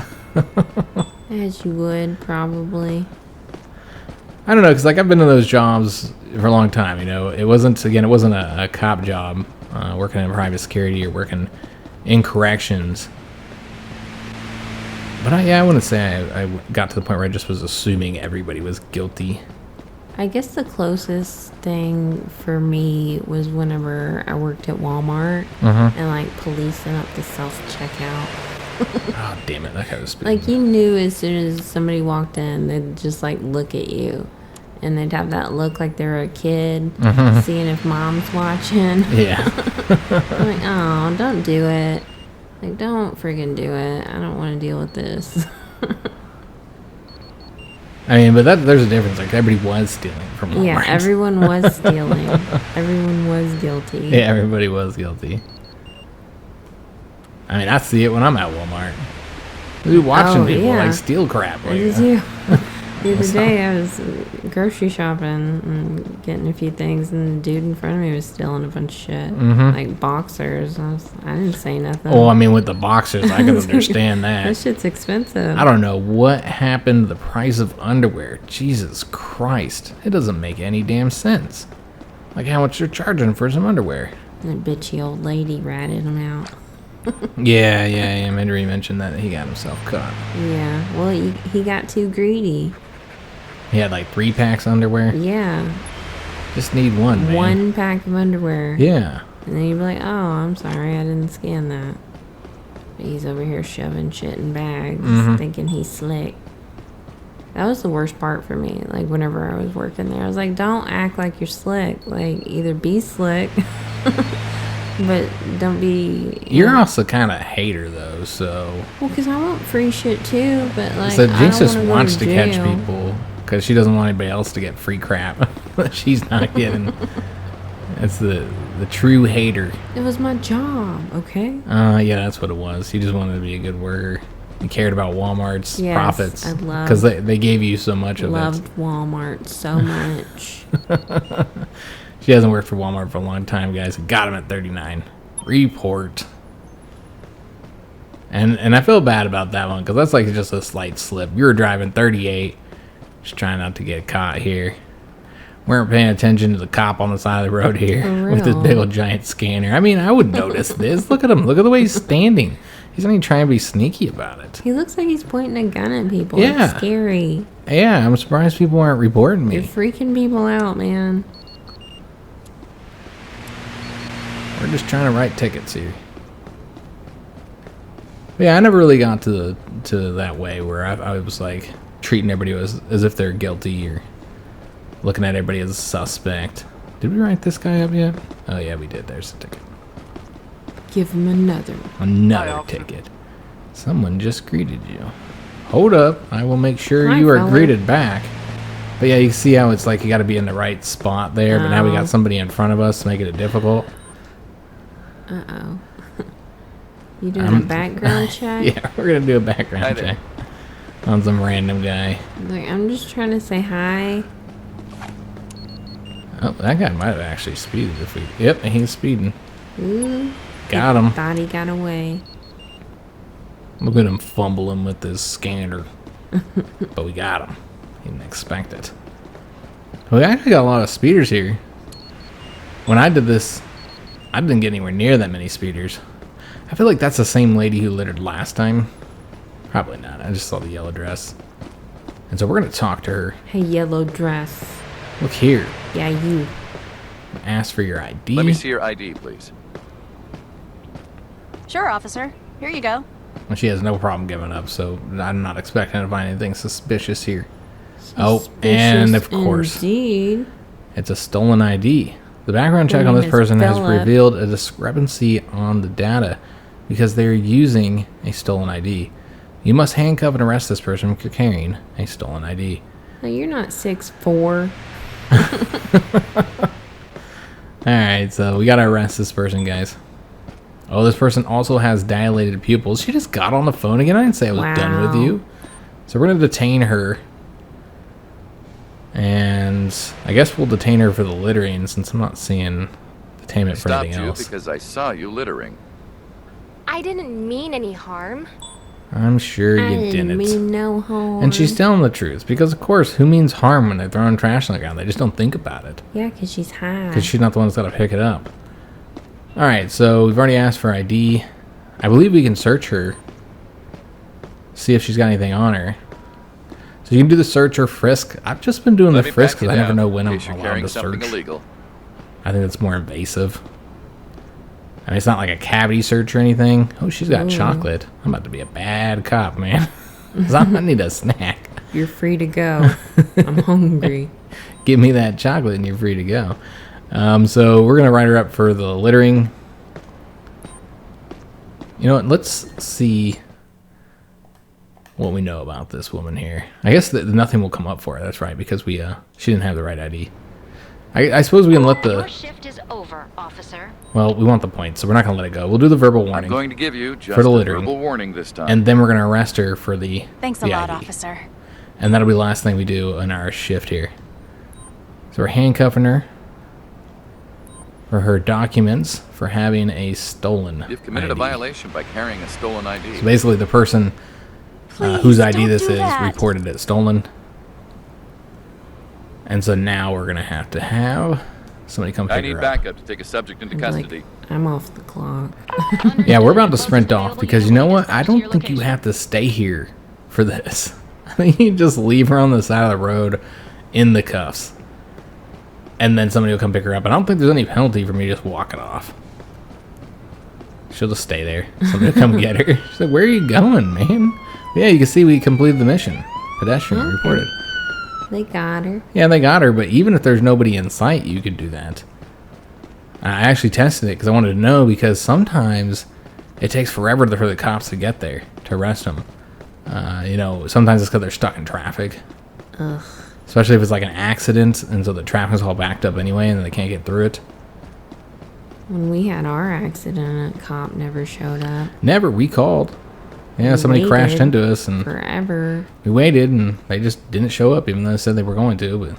As you would, probably. I don't know, because I've been in those jobs for a long time, It wasn't a cop job, working in private security or working in corrections. But I wouldn't say I got to the point where I just was assuming everybody was guilty. I guess the closest thing for me was whenever I worked at Walmart and policing up the self-checkout. Oh, damn it. That guy was speeding. Like, you knew as soon as somebody walked in, they'd just, like, look at you. And they'd have that look like they're a kid, seeing if mom's watching. Yeah. I'm like, oh, don't do it. Like, don't friggin' do it. I don't want to deal with this. I mean, but there's a difference. Like, everybody was stealing from Walmart. Yeah, everyone was stealing. Everyone was guilty. Yeah, everybody was guilty. I mean, I see it when I'm at Walmart. We're watching people, like, steal crap. Like, did you? The other day, I was grocery shopping and getting a few things, and the dude in front of me was stealing a bunch of shit. Like boxers. I didn't say nothing. Oh, I mean, with the boxers, I can understand that. That shit's expensive. I don't know what happened to the price of underwear. Jesus Christ. It doesn't make any damn sense. Like how much they're charging for some underwear. That bitchy old lady ratted him out. Yeah. Maybe mentioned that he got himself caught. Yeah, well, he got too greedy. He had like 3 packs of underwear. Yeah. Just need one, man. 1 pack of underwear. Yeah. And then you'd be like, oh, I'm sorry, I didn't scan that. But he's over here shoving shit in bags, thinking he's slick. That was the worst part for me. Like, whenever I was working there, I was like, don't act like you're slick. Like, either be slick, but don't be... You're also kind of a hater, though, so... Well, because I want free shit, too, but, like, So Jinx just I don't wants to catch jail. people because she doesn't want anybody else to get free crap. She's not getting... That's the true hater. It was my job, okay? Yeah, that's what it was. He just wanted to be a good worker. He cared about Walmart's profits. I loved... Because they gave you so much of it. Loved Walmart so much. She hasn't worked for Walmart for a long time, guys. Got him at 39. Report. And I feel bad about that one because that's like just a slight slip. You were driving 38. Just trying not to get caught here. Weren't paying attention to the cop on the side of the road here with this big old giant scanner. I mean, I would notice this. Look at him. Look at the way he's standing. He's not even trying to be sneaky about it. He looks like he's pointing a gun at people. Yeah. It's scary. Yeah, I'm surprised people aren't reporting me. You're freaking people out, man. We're just trying to write tickets here. But yeah, I never really got to that way where I was like treating everybody as if they're guilty or looking at everybody as a suspect. Did we write this guy up yet? Oh yeah, we did. There's the ticket. Give him another. Another ticket. Someone just greeted you. Hold up. I will make sure Hi, you are fella. greeted back. But yeah, you see how it's like you got to be in the right spot there. But now we got somebody in front of us, making it difficult. Uh-oh. You doing a background check? Yeah, we're going to do a background check on some random guy. Like, I'm just trying to say hi. Oh, that guy might have actually speeded if we... Yep, he's speeding. Ooh. Got him. Thought he got away. Look at him fumbling with this scanner. But we got him. He didn't expect it. We actually got a lot of speeders here. When I did this, I didn't get anywhere near that many speeders. I feel like that's the same lady who littered last time. Probably not. I just saw the yellow dress. And so we're going to talk to her. Hey, yellow dress. Look here. Yeah, you. Ask for your ID. Let me see your ID, please. Sure, officer. Here you go. Well, she has no problem giving up, so I'm not expecting to find anything suspicious here. Oh, and of course, Indeed. it's a stolen ID. The background check Her on name this is person has Philip. revealed a discrepancy on the data because they're using a stolen ID. You must handcuff and arrest this person for carrying a stolen ID. No, you're not 6'4". Alright, so we gotta arrest this person, guys. Oh, this person also has dilated pupils. She just got on the phone again. I didn't say I was done with Wow. you. So we're gonna detain her. And I guess we'll detain her for the littering since I'm not seeing detainment for Stopped anything you else. because I saw you littering. I didn't mean any harm. I'm sure I you didn't didn't. mean no harm. And she's telling the truth because, of course, who means harm when they're throwing trash on the ground? They just don't think about it Yeah, because she's high. because she's not the one that's got to pick it up. All right, so we've already asked for ID. I believe we can search her, see if she's got anything on her. So you can do the search or frisk. I've just been doing Let the me frisk pat you because I never down know when in I'm case you're allowed carrying to something search. illegal. I think that's more invasive. I mean, it's not like a cavity search or anything. Oh, she's got chocolate. I'm about to be a bad cop, man. 'Cause I need a snack. You're free to go. I'm hungry. Give me that chocolate and you're free to go. So we're going to write her up for the littering. You know what? Let's see what we know about this woman here. I guess that nothing will come up for her. That's right, because we she didn't have the right ID. I suppose we can let the... Your shift is over, officer. Well, we want the points, so we're not going to let it go. We'll do the verbal warning. I'm going to give you just for the a littering. verbal warning this time. And then we're going to arrest her for the Thanks a lot, ID. officer. And that'll be the last thing we do in our shift here. So we're handcuffing her for her documents for having a stolen You've committed ID. a violation by carrying a stolen ID. So basically the person whose ID this is reported it stolen. And so now we're going to have somebody come I pick need her up. backup to take a subject into custody. Like, I'm off the clock. Yeah, we're about to sprint off because you know what? I don't think you have to stay here for this. I think you just leave her on the side of the road in the cuffs. And then somebody will come pick her up. And I don't think there's any penalty for me just walking off. She'll just stay there. Somebody will come get her. She's like, where are you going, man? Yeah, you can see we completed the mission. Pedestrian reported. They got her. Yeah, they got her, but even if there's nobody in sight, you could do that. I actually tested it because I wanted to know, because sometimes it takes forever for the cops to get there to arrest them. You know, sometimes it's because they're stuck in traffic. Ugh. Especially if it's like an accident, and so the traffic's all backed up anyway, and they can't get through it. When we had our accident, a cop never showed up. Never. We called. Yeah, We somebody crashed waited into us, and forever. we waited, and they just didn't show up, even though they said they were going to. But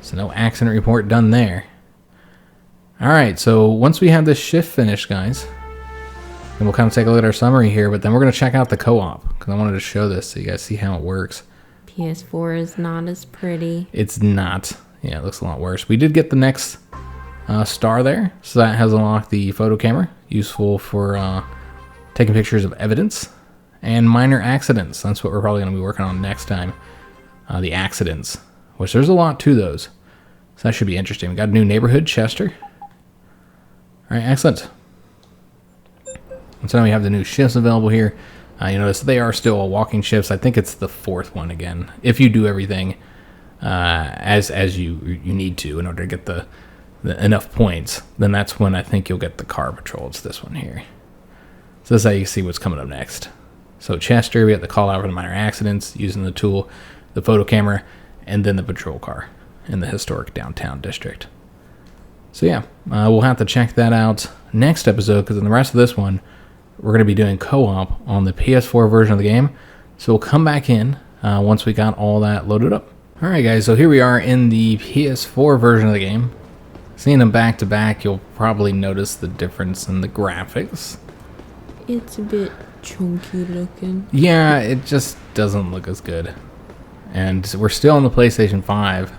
so no accident report done there. All right, so once we have this shift finished, guys, then we'll kind of take a look at our summary here. But then we're going to check out the co-op, because I wanted to show this so you guys see how it works. PS4 is not as pretty. It's not. Yeah, it looks a lot worse. We did get the next star there, so that has unlocked the photo camera, useful for taking pictures of evidence and minor accidents. That's what we're probably going to be working on next time. The accidents, which there's a lot to those. So that should be interesting. We got a new neighborhood, Chester. All right, excellent. And so now we have the new shifts available here. You notice they are still walking shifts. I think it's the fourth one again. If you do everything as you need to in order to get the enough points, then that's when I think you'll get the car patrol. It's this one here. So this is how you see what's coming up next. So Chester, we have the call out for the minor accidents using the tool, the photo camera, and then the patrol car in the historic downtown district. So yeah, we'll have to check that out next episode, because in the rest of this one, we're going to be doing co-op on the PS4 version of the game. So we'll come back in once we got all that loaded up. All right, guys, so here we are in the PS4 version of the game. Seeing them back to back, you'll probably notice the difference in the graphics. It's a bit chunky looking. Yeah, it just doesn't look as good. And we're still on the PlayStation 5.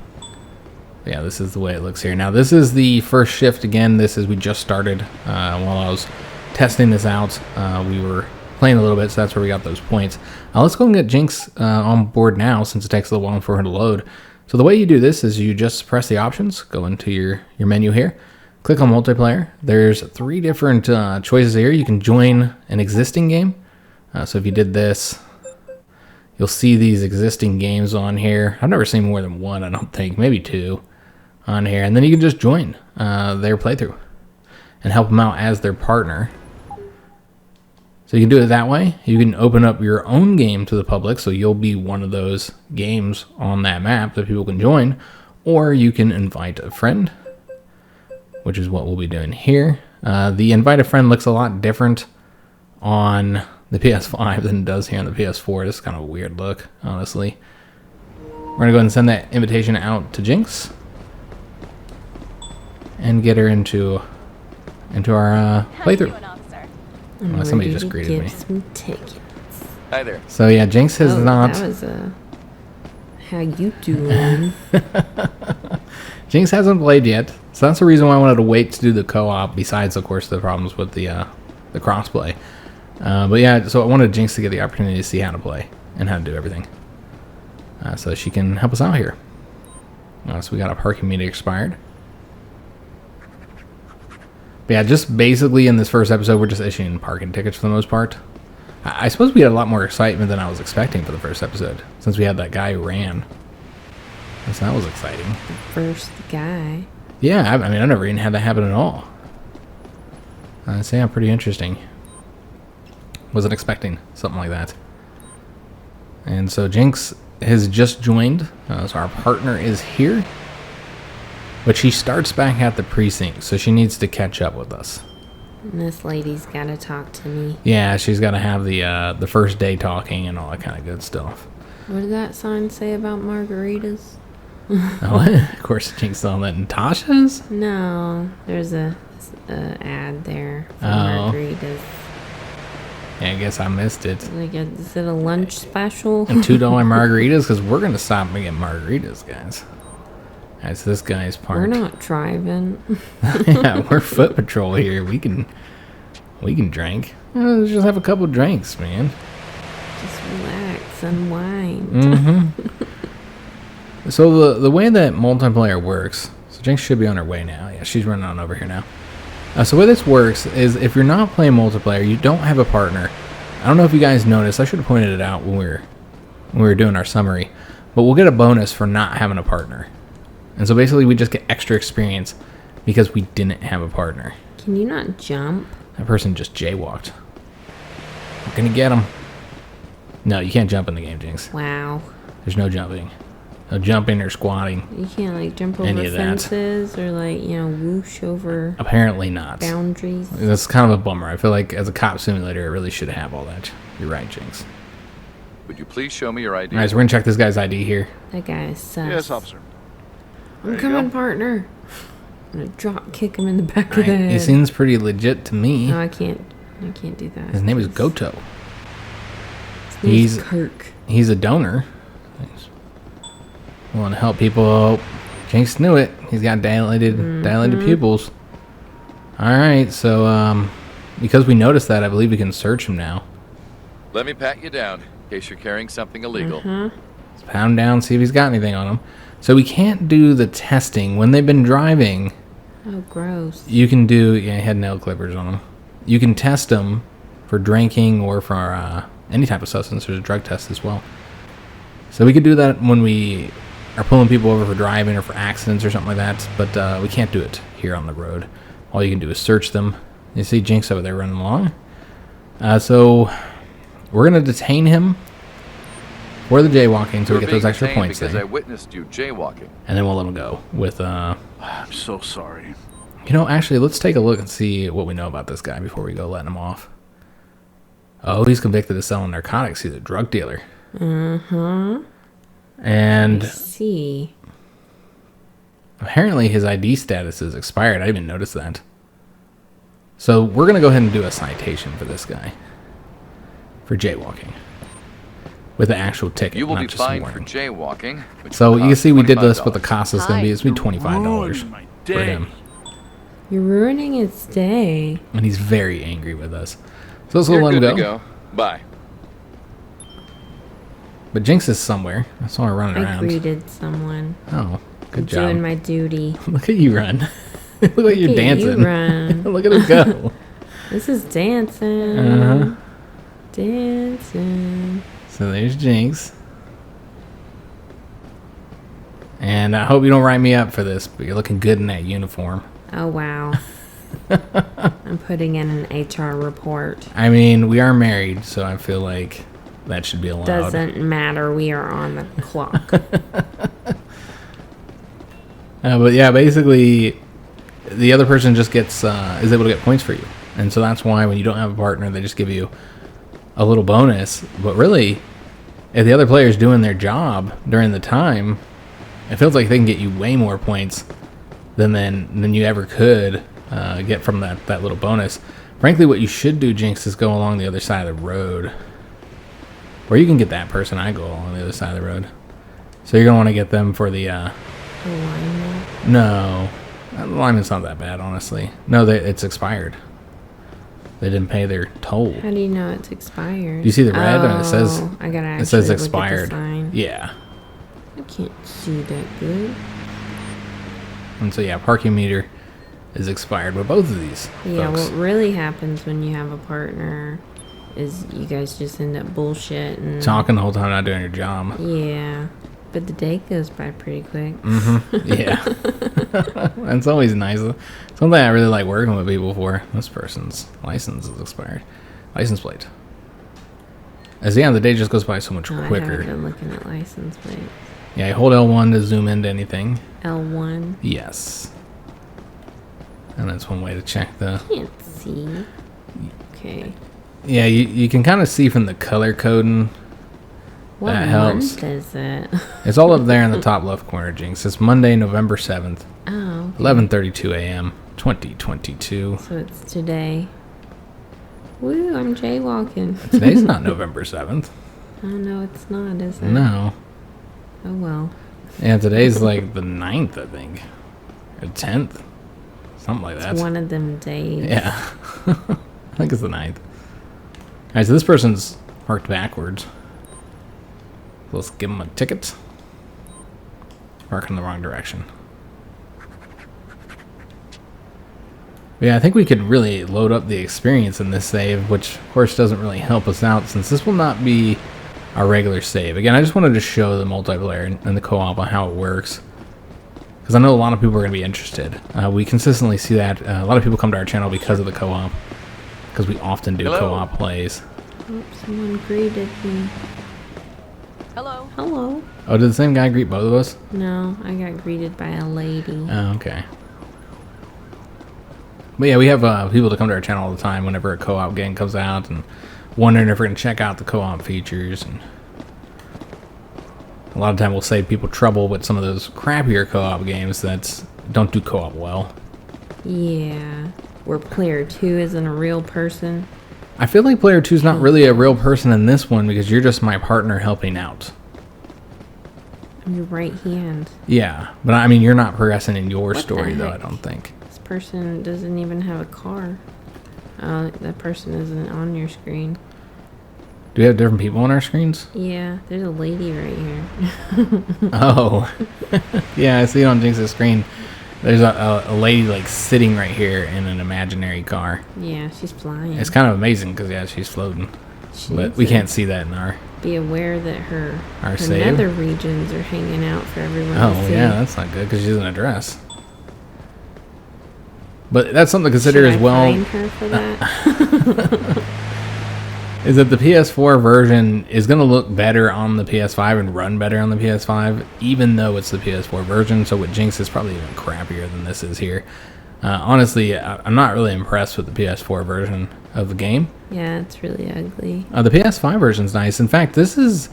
Yeah, this is the way it looks here. Now, this is the first shift again. This is, we just started while I was testing this out. We were playing a little bit, so that's where we got those points. Let's go and get Jynx on board now, since it takes a little while for her to load. So the way you do this is you just press the options, go into your menu here, click on multiplayer. There's 3 different choices here. You can join an existing game. So if you did this, you'll see these existing games on here. I've never seen more than 1, I don't think, maybe 2 on here. And then you can just join their playthrough and help them out as their partner. So you can do it that way. You can open up your own game to the public, so you'll be one of those games on that map that people can join. Or you can invite a friend, which is what we'll be doing here. The invite a friend looks a lot different on the PS5 than it does here on the PS4. It's kind of a weird look, honestly. We're going to go ahead and send that invitation out to Jynx and get her into our playthrough. Somebody just greeted me. Some tickets. Hi there. So yeah, Jynx has not. That was how you doing? Jynx hasn't played yet, so that's the reason why I wanted to wait to do the co-op. Besides, of course, the problems with the crossplay. But yeah, so I wanted Jynx to get the opportunity to see how to play and how to do everything, so she can help us out here. So we got a parking meter expired. But yeah, just basically in this first episode, we're just issuing parking tickets for the most part. I suppose we had a lot more excitement than I was expecting for the first episode, since we had that guy who ran. So that was exciting. The first guy. Yeah, I mean, I never even had that happen at all. So yeah, pretty interesting. Wasn't expecting something like that. And so Jynx has just joined, so our partner is here. But she starts back at the precinct, so she needs to catch up with us. And this lady's got to talk to me. Yeah, she's got to have the first day talking and all that kind of good stuff. What did that sign say about margaritas? Oh, of course, Jynx saw that in Tasha's? No, there's a ad there for margaritas. Yeah, I guess I missed it. Like, is it a lunch special? And $2 margaritas? Because we're going to stop and get margaritas, guys. Alright, so this guy's parked. We're not driving. Yeah, we're foot patrol here. We can drink. Let's just have a couple drinks, man. Just relax, unwind. Mm-hmm. So the way that multiplayer works, so Jynx should be on her way now. Yeah, she's running on over here now. So the way this works is if you're not playing multiplayer, you don't have a partner. I don't know if you guys noticed. I should have pointed it out when we were doing our summary. But we'll get a bonus for not having a partner. And so basically we just get extra experience because we didn't have a partner. Can you not jump? That person just jaywalked. We're gonna get him. No, you can't jump in the game, Jynx. Wow. There's no jumping. No jumping or squatting. You can't like jump over Any of that. fences or like, whoosh over Apparently not. boundaries. That's kind of a bummer. I feel like as a cop simulator, it really should have all that. You're right, Jynx. Would you please show me your ID? Alright, so we're gonna check this guy's ID here. That guy is sus. Yes, officer. I'm There you coming, go. partner. I'm gonna drop kick him in the back of Alright, the head. he seems pretty legit to me. No, I can't do that. His name is Goto. His name's Kirk. He's a donor. He's willing to help people. Oh, Jynx knew it. He's got dilated pupils. Alright, so because we noticed that, I believe we can search him now. Let me pat you down in case you're carrying something illegal. Let's pound down, see if he's got anything on him. So we can't do the testing. When they've been driving, Oh, gross. you can do, yeah, he had nail clippers on him. You can test them for drinking or for any type of substance. There's a drug test as well. So we could do that when we are pulling people over for driving or for accidents or something like that. But we can't do it here on the road. All you can do is search them. You see Jynx over there running along. So we're going to detain him for the jaywalking so we get those extra points because there. I witnessed you jaywalking. And then we'll let him go with, I'm so sorry. actually, let's take a look and see what we know about this guy before we go letting him off. Oh, he's convicted of selling narcotics. He's a drug dealer. I And see. apparently his ID status is expired. I didn't even notice that. So we're going to go ahead and do a citation for this guy. For jaywalking. With an actual ticket, You will not be just a fined for warning. jaywalking. which So will you can cost see we did this, $25. what the cost is going to be. It's going to be $25 Ruined my for day. him. You're ruining its day. And he's very angry with us. So let's go You're let him good go. to go. Bye. But Jynx is somewhere. I saw her running I around. greeted someone. Oh, good job. Doing my duty. Look at you run. Look like you're Look at dancing. you run. Look at him go. This is dancing. Uh-huh. Dancing. So there's Jynx. And I hope you don't write me up for this, but you're looking good in that uniform. Oh, wow. I'm putting in an HR report. I mean, we are married, so I feel like that should be allowed. Doesn't matter. We are on the clock. But yeah, basically, the other person just gets is able to get points for you, and so that's why when you don't have a partner, they just give you a little bonus. But really, if the other player is doing their job during the time, it feels like they can get you way more points than you ever could get from that little bonus. Frankly, what you should do, Jynx, is go along the other side of the road, or you can get that person. I go along the other side of the road, so you're gonna want to get them for the. Alignment. No, the alignment's not that bad, honestly. No, it's expired. They didn't pay their toll. How do you know it's expired? Do you see the red? It says I gotta actually it says look at the expired. sign. Yeah, I can't see that good. and so yeah, parking meter is expired with both of these Yeah, folks. what really happens when you have a partner is you guys just end up bullshit and Talking the whole time, not doing your job. Yeah, but the day goes by pretty quick. Yeah. That's always nice. Something I really like working with people for. This person's license is expired. License plate. As the end of the day just goes by so much Oh, I quicker. haven't been looking at license plates. Yeah, you hold L1 to zoom into anything. L1. Yes. And that's one way to check the... Can't see. Okay. Yeah, you can kind of see from the color coding. What That helps. month is it? It's all up there in the top left corner, Jinx. It's Monday, November 7th, Oh, okay. 11:32 a.m., 2022. So it's today. Woo, I'm jaywalking. Today's not November 7th. Oh, no, it's not, is it? No. Oh, well. Yeah, today's like the 9th, I think. Or 10th. Something like that. It's one of them days. Yeah. I think it's the 9th. Alright, so this person's parked backwards. Let's give him a ticket. Park in the wrong direction. Yeah, I think we could really load up the experience in this save, which of course doesn't really help us out since this will not be our regular save. Again, I just wanted to show the multiplayer and the co-op on how it works, because I know a lot of people are going to be interested. We consistently see that a lot of people come to our channel because of the co-op, because we often do co-op plays. Oh, someone greeted me. Hello. Hello. Oh, did the same guy greet both of us? No, I got greeted by a lady. Oh, okay. But yeah, we have people that come to our channel all the time whenever a co-op game comes out and wondering if we're going to check out the co-op features. And a lot of time we'll save people trouble with some of those crappier co-op games that don't do co-op well. Yeah. Where player 2 isn't a real person. I feel like player 2 is not really a real person in this one because you're just my partner helping out. I'm your right hand. Yeah, but I mean, you're not progressing in your What the story, though, I heck? don't think. This person doesn't even have a car. That person isn't on your screen. Do we have different people on our screens? Yeah, there's a lady right here. Oh. Yeah, I see it on Jinx's screen. There's a lady, like, sitting right here in an imaginary car. Yeah, she's flying. It's kind of amazing because, yeah, she's floating. She But needs we to can't see that in our... be aware that her save? nether regions are hanging out for everyone Oh, to see. yeah, that's not good because she's in a dress. But that's something to consider Should as I well. fine her for that? Is that the PS4 version is going to look better on the PS5 and run better on the PS5, even though it's the PS4 version. So with Jinx, it's probably even crappier than this is here. Honestly, I'm not really impressed with the PS4 version of the game. Yeah, it's really ugly. The PS5 version's nice. In fact, this is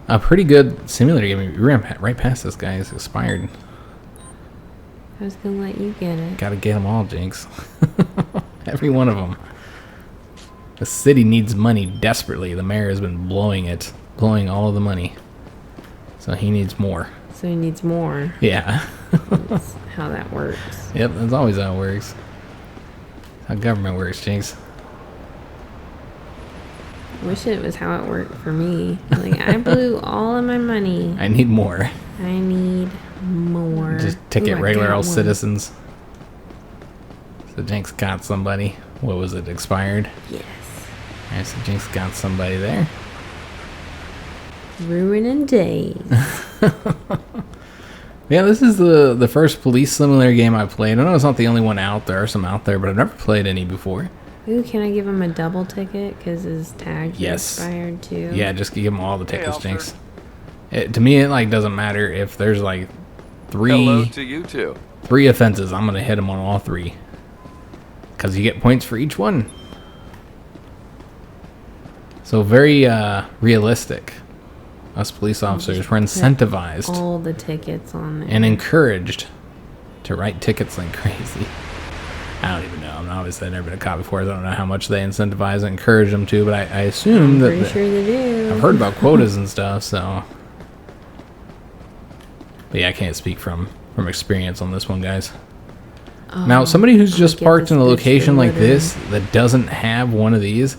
a pretty good simulator game. We ran right past this guy. It's expired. I was gonna let you get it. Gotta get them all, Jinx. Every one of them. The city needs money desperately. The mayor has been blowing all of the money. So he needs more. So he needs more. Yeah. That's how that works. Yep, that's always how it works. That's how government works, Jinx. Wish it was how it worked for me. Like, I blew all of my money. I need more. I need more. Just ticket Ooh, I regular got old one. citizens. So Jinx got somebody. What was it, expired? Yes. Alright, so Jinx got somebody there. Ruining days. Yeah, this is the first police simulator game I've played. I know it's not the only one out there. There are some out there, but I've never played any before. Ooh, can I give him a double ticket? Because his tag Yes. expired too. Yeah, just give them all the tickets, officer. Jinx. To me, it like doesn't matter if there's like Hello to you too. three offenses. I'm gonna hit them on all three because you get points for each one. So very realistic. Us police officers were incentivized All the tickets on there. and encouraged to write tickets like crazy. I don't even know. I'm obviously I've never been a cop before. So I don't know how much they incentivize and encourage them to, but I assume I'm that pretty sure they do. I've heard about quotas and stuff, so. But yeah, I can't speak from experience on this one, guys. Now, somebody who's just get parked this in a bitch location the like litter. this that doesn't have one of these,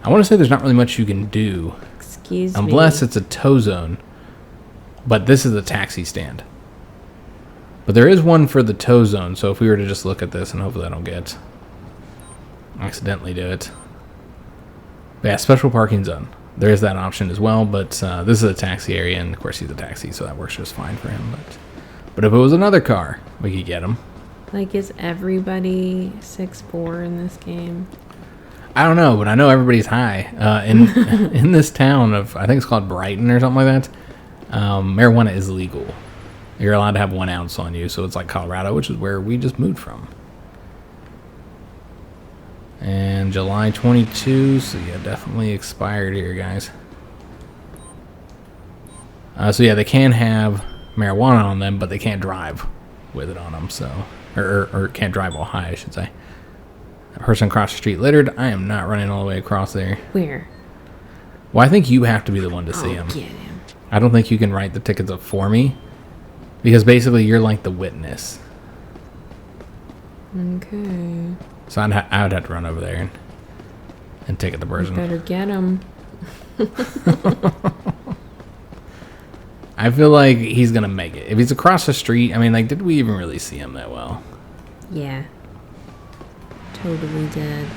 I want to say there's not really much you can do Excuse unless me. it's a tow zone. But this is a taxi stand. But there is one for the tow zone, so if we were to just look at this, and hopefully I don't accidentally do it. But yeah, special parking zone. There is that option as well, but this is a taxi area, and of course he's a taxi, so that works just fine for him. But if it was another car, we could get him. Like, is everybody 6'4" in this game? I don't know, but I know everybody's high. In this town of, I think it's called Brighton or something like that, marijuana is legal. You're allowed to have 1 ounce on you, so it's like Colorado, which is where we just moved from. And July 22, so yeah, definitely expired here, guys. So yeah, they can have marijuana on them, but they can't drive with it on them, so... Or can't drive while high, I should say. A person across the street littered. I am not running all the way across there. Where? Well, I think you have to be the one to see him. Get him. I don't think you can write the tickets up for me. Because basically you're like the witness. Okay. So I would have to run over there and ticket the person. You better get him. I feel like he's going to make it. If he's across the street, I mean, like, did we even really see him that well? Yeah. Totally did.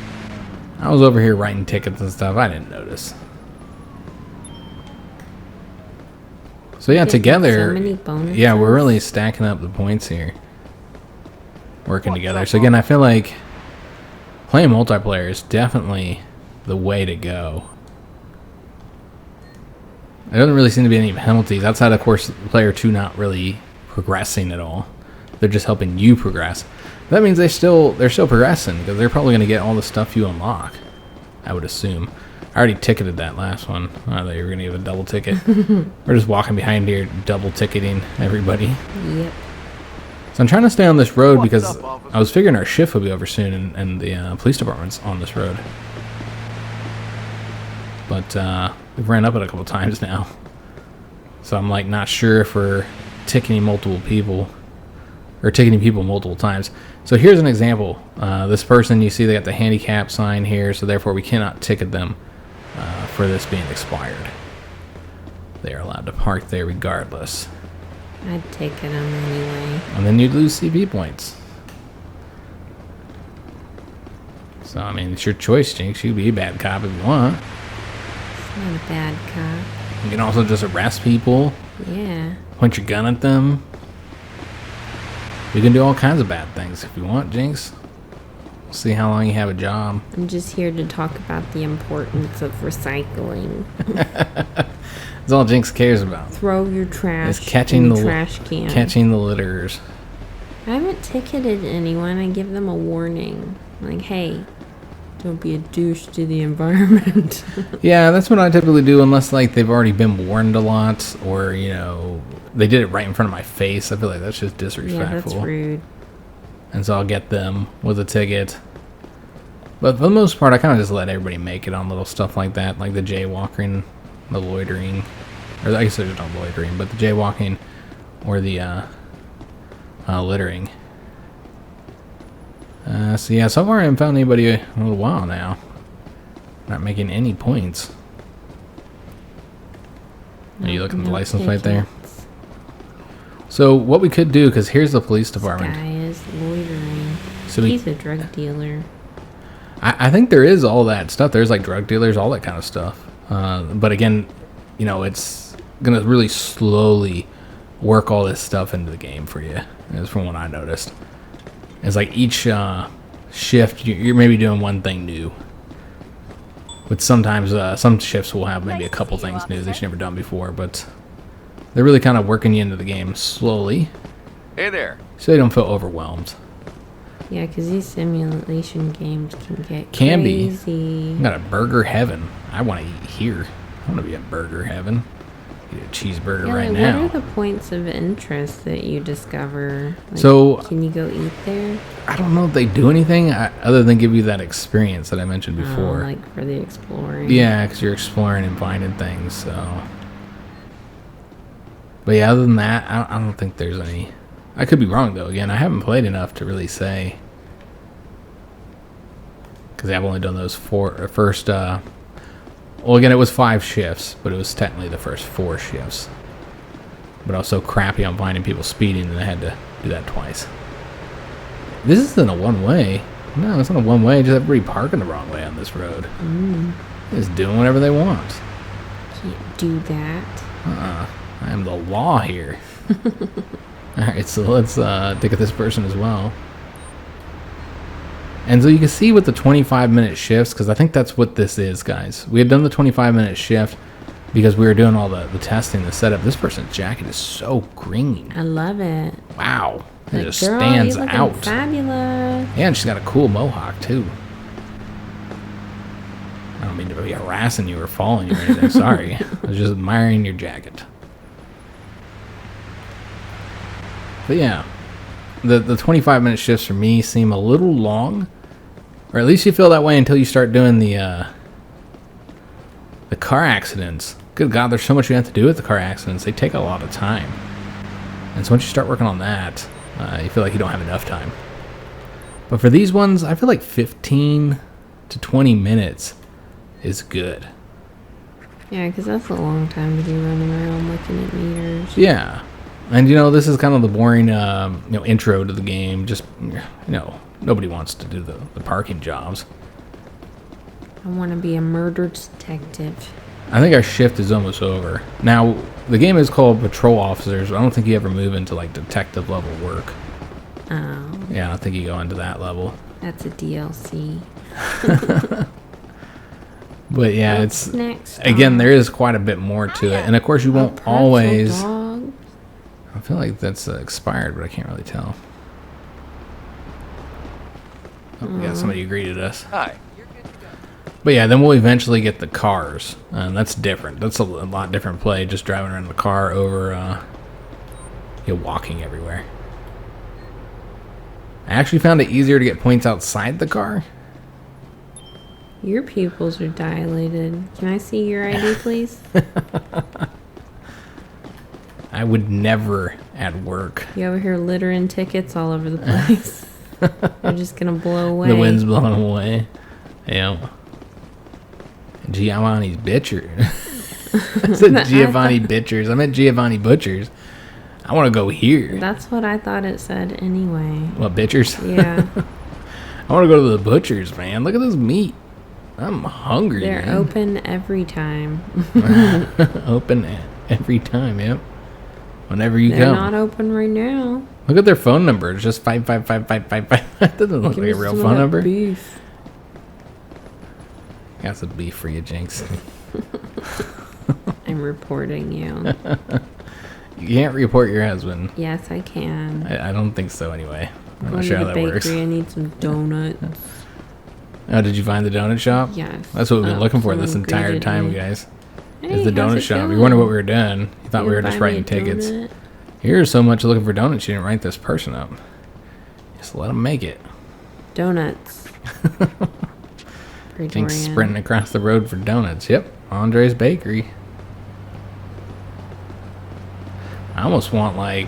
I was over here writing tickets and stuff. I didn't notice. So yeah, together, so many bonuses. yeah, we're really stacking up the points here. Working together. So again, I feel like playing multiplayer is definitely the way to go. There doesn't really seem to be any penalties outside, of course, player 2 not really progressing at all. They're just helping you progress. That means they're still progressing because they're probably going to get all the stuff you unlock, I would assume. I already ticketed that last one. I thought you were going to give a double ticket. We're just walking behind here, double ticketing everybody. Yep. So I'm trying to stay on this road because I was figuring our shift would be over soon, and the police department's on this road. But we've ran up it a couple times now. So I'm like not sure if we're ticketing multiple people or ticketing people multiple times. So here's an example. This person, you see they got the handicap sign here, so therefore we cannot ticket them for this being expired. They are allowed to park there regardless. I'd ticket them anyway. And then you'd lose CP points. So, I mean, it's your choice, Jynx. You can be a bad cop if you want. It's not a bad cop. You can also just arrest people. Yeah. Point your gun at them. You can do all kinds of bad things if you want, Jynx. We'll see how long you have a job. I'm just here to talk about the importance of recycling. That's all Jynx cares about. Throw your trash Is catching in the the trash can. Catching the litters. I haven't ticketed anyone. I give them a warning. Like, hey, don't be a douche to the environment. Yeah, that's what I typically do unless, like, they've already been warned a lot or, you know, they did it right in front of my face. I feel like that's just disrespectful. Yeah, that's rude. And so I'll get them with a ticket. But for the most part, I kind of just let everybody make it on little stuff like that, like the jaywalking, the loitering, or I guess there's no loitering, but the jaywalking or the littering. So yeah, so far I haven't found anybody in a little while now. Not making any points. Are you looking at the license plate there? So what we could do, because here's the police department. This guy is loitering. So he's a drug dealer. I think there is all that stuff. There's like drug dealers, all that kind of stuff. But again, you know, it's going to really slowly work all this stuff into the game for you. That's from what I noticed. It's like each shift, you're maybe doing one thing new. But sometimes some shifts will have maybe a couple things new that you've never done before. But they're really kind of working you into the game slowly. Hey there. So you don't feel overwhelmed. Yeah, because these simulation games can get Can crazy. be. Got a burger heaven. I want to eat here. I want to be at burger heaven. Eat a cheeseburger Yeah, right like, now. what are the points of interest that you discover? Like, So can you go eat there? I don't know if they do anything other than give you that experience that I mentioned before. Like for the exploring. Yeah, because you're exploring and finding things. So, but yeah, other than that, I don't think there's any. I could be wrong though. Again, I haven't played enough to really say. Because I've only done those first. Well, again, it was 5 shifts, but it was technically the first 4 shifts. But I was so crappy on finding people speeding that I had to do that twice. This isn't a one-way. No, it's not a one-way. Just everybody parking the wrong way on this road. Just doing whatever they want. Can't do that. I am the law here. Alright, so let's take at this person as well. And so you can see with the 25-minute shifts, because I think that's what this is, guys. We had done the 25-minute shift because we were doing all the testing, the setup. This person's jacket is so green. I love it. Wow. It Like, just girl, stands you're looking out. fabulous. Yeah, and she's got a cool mohawk, too. I don't mean to be harassing you or following you or anything. Sorry. I was just admiring your jacket. But yeah, the 25-minute shifts for me seem a little long. Or at least you feel that way until you start doing the car accidents. Good God, there's so much you have to do with the car accidents. They take a lot of time. And so once you start working on that, you feel like you don't have enough time. But for these ones, I feel like 15 to 20 minutes is good. Yeah, because that's a long time to be running around looking at meters. Yeah. And, this is kind of the boring, intro to the game. Just, nobody wants to do the parking jobs. I want to be a murder detective. I think our shift is almost over. Now, the game is called Patrol Officers. But I don't think you ever move into, detective level work. Oh. Yeah, I don't think you go into that level. That's a DLC. But, yeah, What's it's... next? Again, there is quite a bit more to it. And, of course, you won't always... Dog. I feel like that's expired, but I can't really tell. Oh, we got somebody who greeted us. Hi. But yeah, then we'll eventually get the cars. And that's different. That's a lot different play, just driving around the car over, walking everywhere. I actually found it easier to get points outside the car. Your pupils are dilated. Can I see your ID, please? I would never at work. You over here littering tickets all over the place. They're just gonna blow away. The wind's blowing them away. Yeah. Giovanni's Bitcher. I said Giovanni Bitchers. I meant Giovanni Butchers. I want to go here. That's what I thought it said anyway. What, Bitchers? Yeah. I want to go to the butchers, man. Look at this meat. I'm hungry. They're man. open every time. Open every time, yep. Whenever you They're come. not open right now. Look at their phone number. It's just 55555. That doesn't look Give like me a real some of phone that number. Beef. Got some beef for you, Jinx. I'm reporting you. You can't report your husband. Yes, I can. I don't think so, anyway. I'm Going not sure to how the that bakery. works. I need some donuts. Oh, did you find the donut shop? Yes. That's what we've been Oh, looking for this someone entire greeted time, me. guys. Hey, Is the how's donut it shop. going? You wonder what we were doing. You thought we You were buy just me writing a tickets. donut? Here's so much looking for donuts. You didn't write this person up. Just let them make it. Donuts. Jinx Praetorian. sprinting across the road for donuts. Yep, Andre's Bakery. I almost want I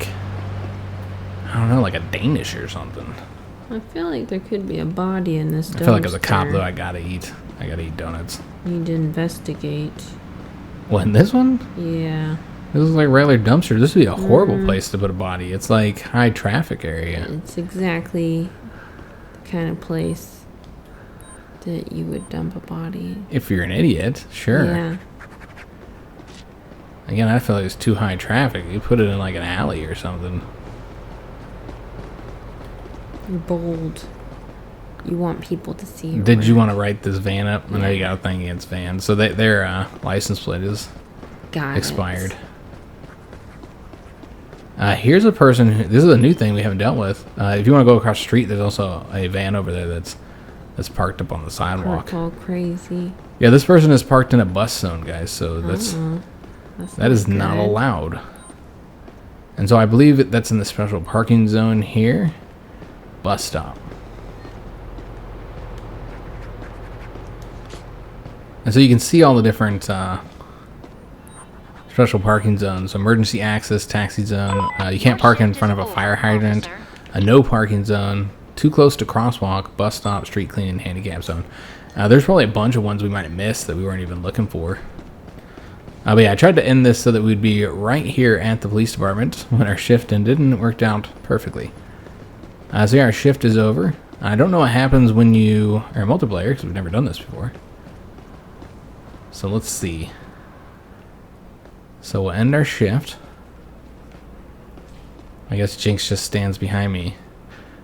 don't know, like a Danish or something. I feel like there could be a body in this dumpster. I feel like as a cop though, I gotta eat donuts. Need to investigate. What, in this one? Yeah. This is like a regular dumpster. This would be a horrible place to put a body. It's like high traffic area. It's exactly the kind of place that you would dump a body. If you're an idiot, sure. Yeah. Again, I feel like it's too high traffic. You put it in like an alley or something. You're bold. You want people to see your Did you work. want to write this van up? I know you got a thing against vans. So their license plate is Got expired. Here's a person. This is a new thing we haven't dealt with. If you want to go across the street, there's also a van over there that's parked up on the sidewalk. Park all crazy. Yeah, this person is parked in a bus zone, guys. So that is not good. allowed. And so I believe that's in the special parking zone here. Bus stop. And so you can see all the different special parking zones. Emergency access, taxi zone. You can't park in front of a fire hydrant. A no parking zone. Too close to crosswalk. Bus stop, street cleaning, handicap zone. There's probably a bunch of ones we might have missed that we weren't even looking for. But yeah, I tried to end this so that we'd be right here at the police department when our shift ended, and it worked out perfectly. So yeah, our shift is over. I don't know what happens when you are multiplayer, because we've never done this before. So let's see. So we'll end our shift. I guess Jynx just stands behind me.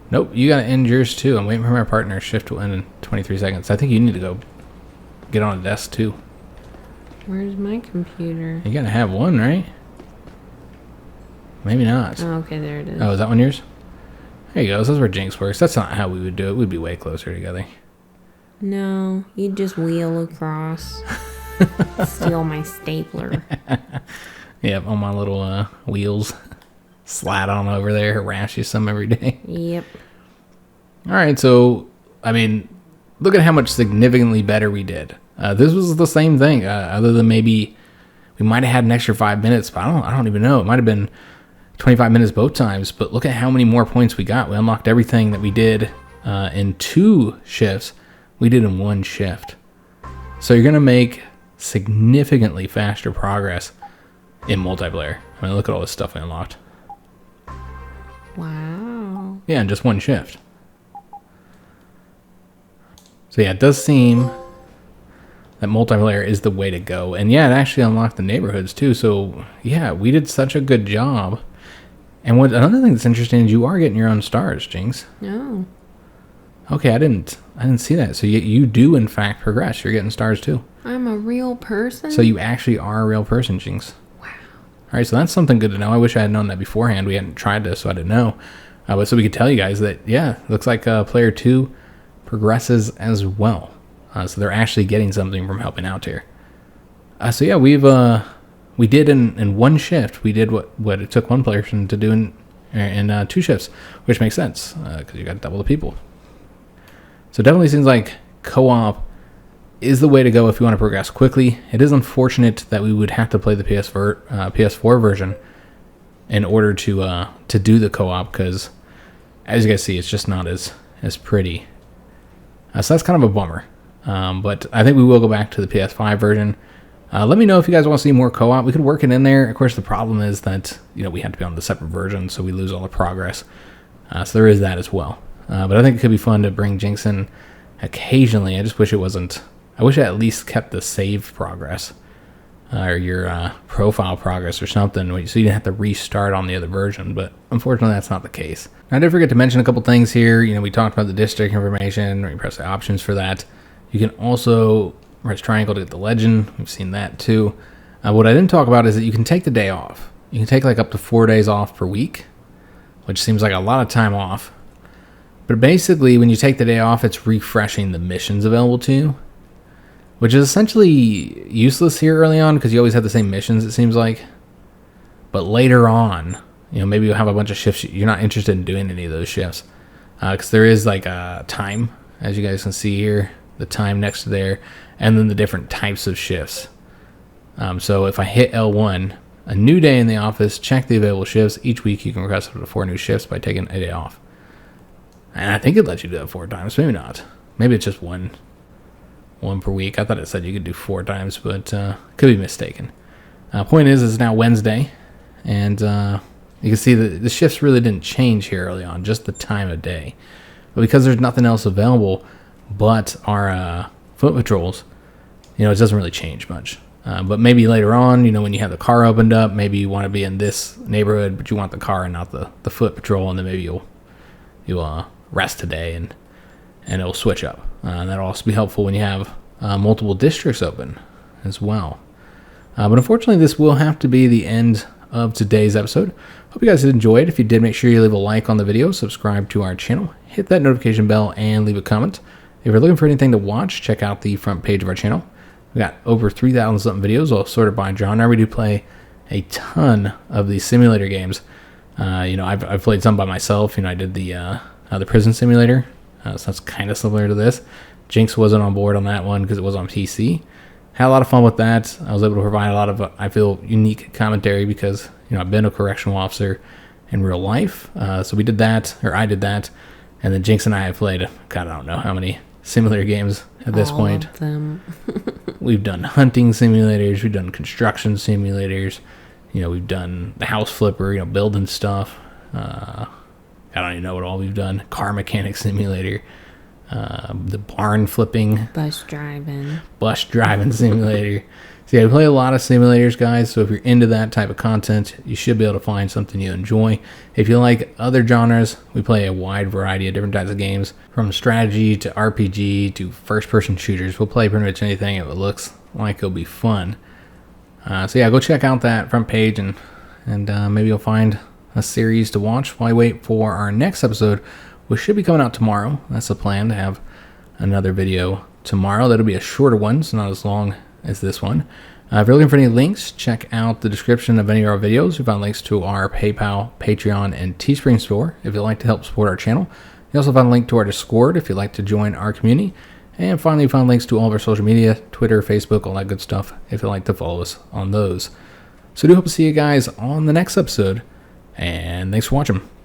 Nope, you gotta end yours too. I'm waiting for my partner. Shift will end in 23 seconds. I think you need to go get on a desk too. Where's my computer? You gotta have one, right? Maybe not. Oh, okay, there it is. Oh, is that one yours? There you go. That's where Jynx works. That's not how we would do it. We'd be way closer together. No, you'd just wheel across. Steal my stapler. Yep, on my little wheels. Slide on over there, harass you some every day. Yep. All right, so, I mean, look at how much significantly better we did. This was the same thing, other than maybe we might have had an extra 5 minutes, but I don't even know. It might have been 25 minutes both times, but look at how many more points we got. We unlocked everything that we did in 2 shifts. We did in 1 shift. So you're going to make significantly faster progress in multiplayer. I mean, look at all this stuff we unlocked. Wow. Yeah, in just 1 shift. So yeah, it does seem that multiplayer is the way to go. And yeah, it actually unlocked the neighborhoods too. So yeah, we did such a good job. And another thing that's interesting is you are getting your own stars, Jynx. No. Okay, I didn't see that. So you do in fact progress. You're getting stars too. I'm a real person? So you actually are a real person, Jynx. Wow. All right, so that's something good to know. I wish I had known that beforehand. We hadn't tried this, so I didn't know. But so we could tell you guys that, yeah, looks like player 2 progresses as well. So they're actually getting something from helping out here. So yeah, we did in 1 shift. We did what it took one person to do in 2 shifts, which makes sense because you got double the people. So it definitely seems like co-op is the way to go if you want to progress quickly. It is unfortunate that we would have to play the PS4 version in order to do the co-op because, as you guys see, it's just not as pretty. So that's kind of a bummer. But I think we will go back to the PS5 version. Let me know if you guys want to see more co-op. We could work it in there. Of course, the problem is that we have to be on the separate version, so we lose all the progress. So there is that as well. But I think it could be fun to bring Jynx in occasionally. I just wish it wasn't. I wish I at least kept the save progress or your profile progress or something, so you didn't have to restart on the other version. But unfortunately, that's not the case. I did forget to mention a couple things here. We talked about the district information. Where you press the options for that. You can also press triangle to get the legend. We've seen that too. What I didn't talk about is that you can take the day off. You can take like up to 4 days off per week, which seems like a lot of time off. But basically, when you take the day off, it's refreshing the missions available to you, which is essentially useless here early on because you always have the same missions, it seems like. But later on, maybe you'll have a bunch of shifts. You're not interested in doing any of those shifts because there is like a time, as you guys can see here, the time next to there, and then the different types of shifts. So if I hit L1, a new day in the office, check the available shifts. Each week you can request up to 4 new shifts by taking a day off. And I think it lets you do that 4 times. Maybe not. Maybe it's just one per week. I thought it said you could do 4 times, but could be mistaken. Point is, it's now Wednesday, and you can see that the shifts really didn't change here early on, just the time of day. But because there's nothing else available but our foot patrols, it doesn't really change much. But maybe later on, when you have the car opened up, maybe you want to be in this neighborhood, but you want the car and not the foot patrol, and then maybe you'll rest today and it'll switch up. And that'll also be helpful when you have multiple districts open as well. But unfortunately, this will have to be the end of today's episode. Hope you guys did enjoy it. If you did, make sure you leave a like on the video, subscribe to our channel, hit that notification bell, and leave a comment. If you're looking for anything to watch, check out the front page of our channel. We got over 3,000 something videos, all sorted by genre. We do play a ton of these simulator games. I've played some by myself. I did the prison simulator, so that's kind of similar to this. Jynx wasn't on board on that one because it was on PC. Had a lot of fun with that. I was able to provide a lot of, I feel, unique commentary because, I've been a correctional officer in real life. So we did that, or I did that. And then Jynx and I have played, God, I don't know how many simulator games at this point. All of them. We've done hunting simulators. We've done construction simulators. You know, we've done the house flipper, you know, building stuff. I don't even know what all we've done. Car mechanic simulator. The barn flipping. Bus driving Simulator. So yeah, we play a lot of simulators, guys. So if you're into that type of content, you should be able to find something you enjoy. If you like other genres, we play a wide variety of different types of games, from strategy to RPG to first-person shooters. We'll play pretty much anything if it looks like it'll be fun. So yeah, go check out that front page, and maybe you'll find a series to watch while you wait for our next episode, which should be coming out tomorrow. That's the plan, to have another video tomorrow. That'll be a shorter one, so not as long as this one. If you're looking for any links, check out the description of any of our videos. We found links to our PayPal, Patreon, and Teespring store if you'd like to help support our channel. You also found a link to our Discord if you'd like to join our community. And finally, we found links to all of our social media, Twitter, Facebook, all that good stuff, if you'd like to follow us on those. So I do hope to see you guys on the next episode, and thanks for watching.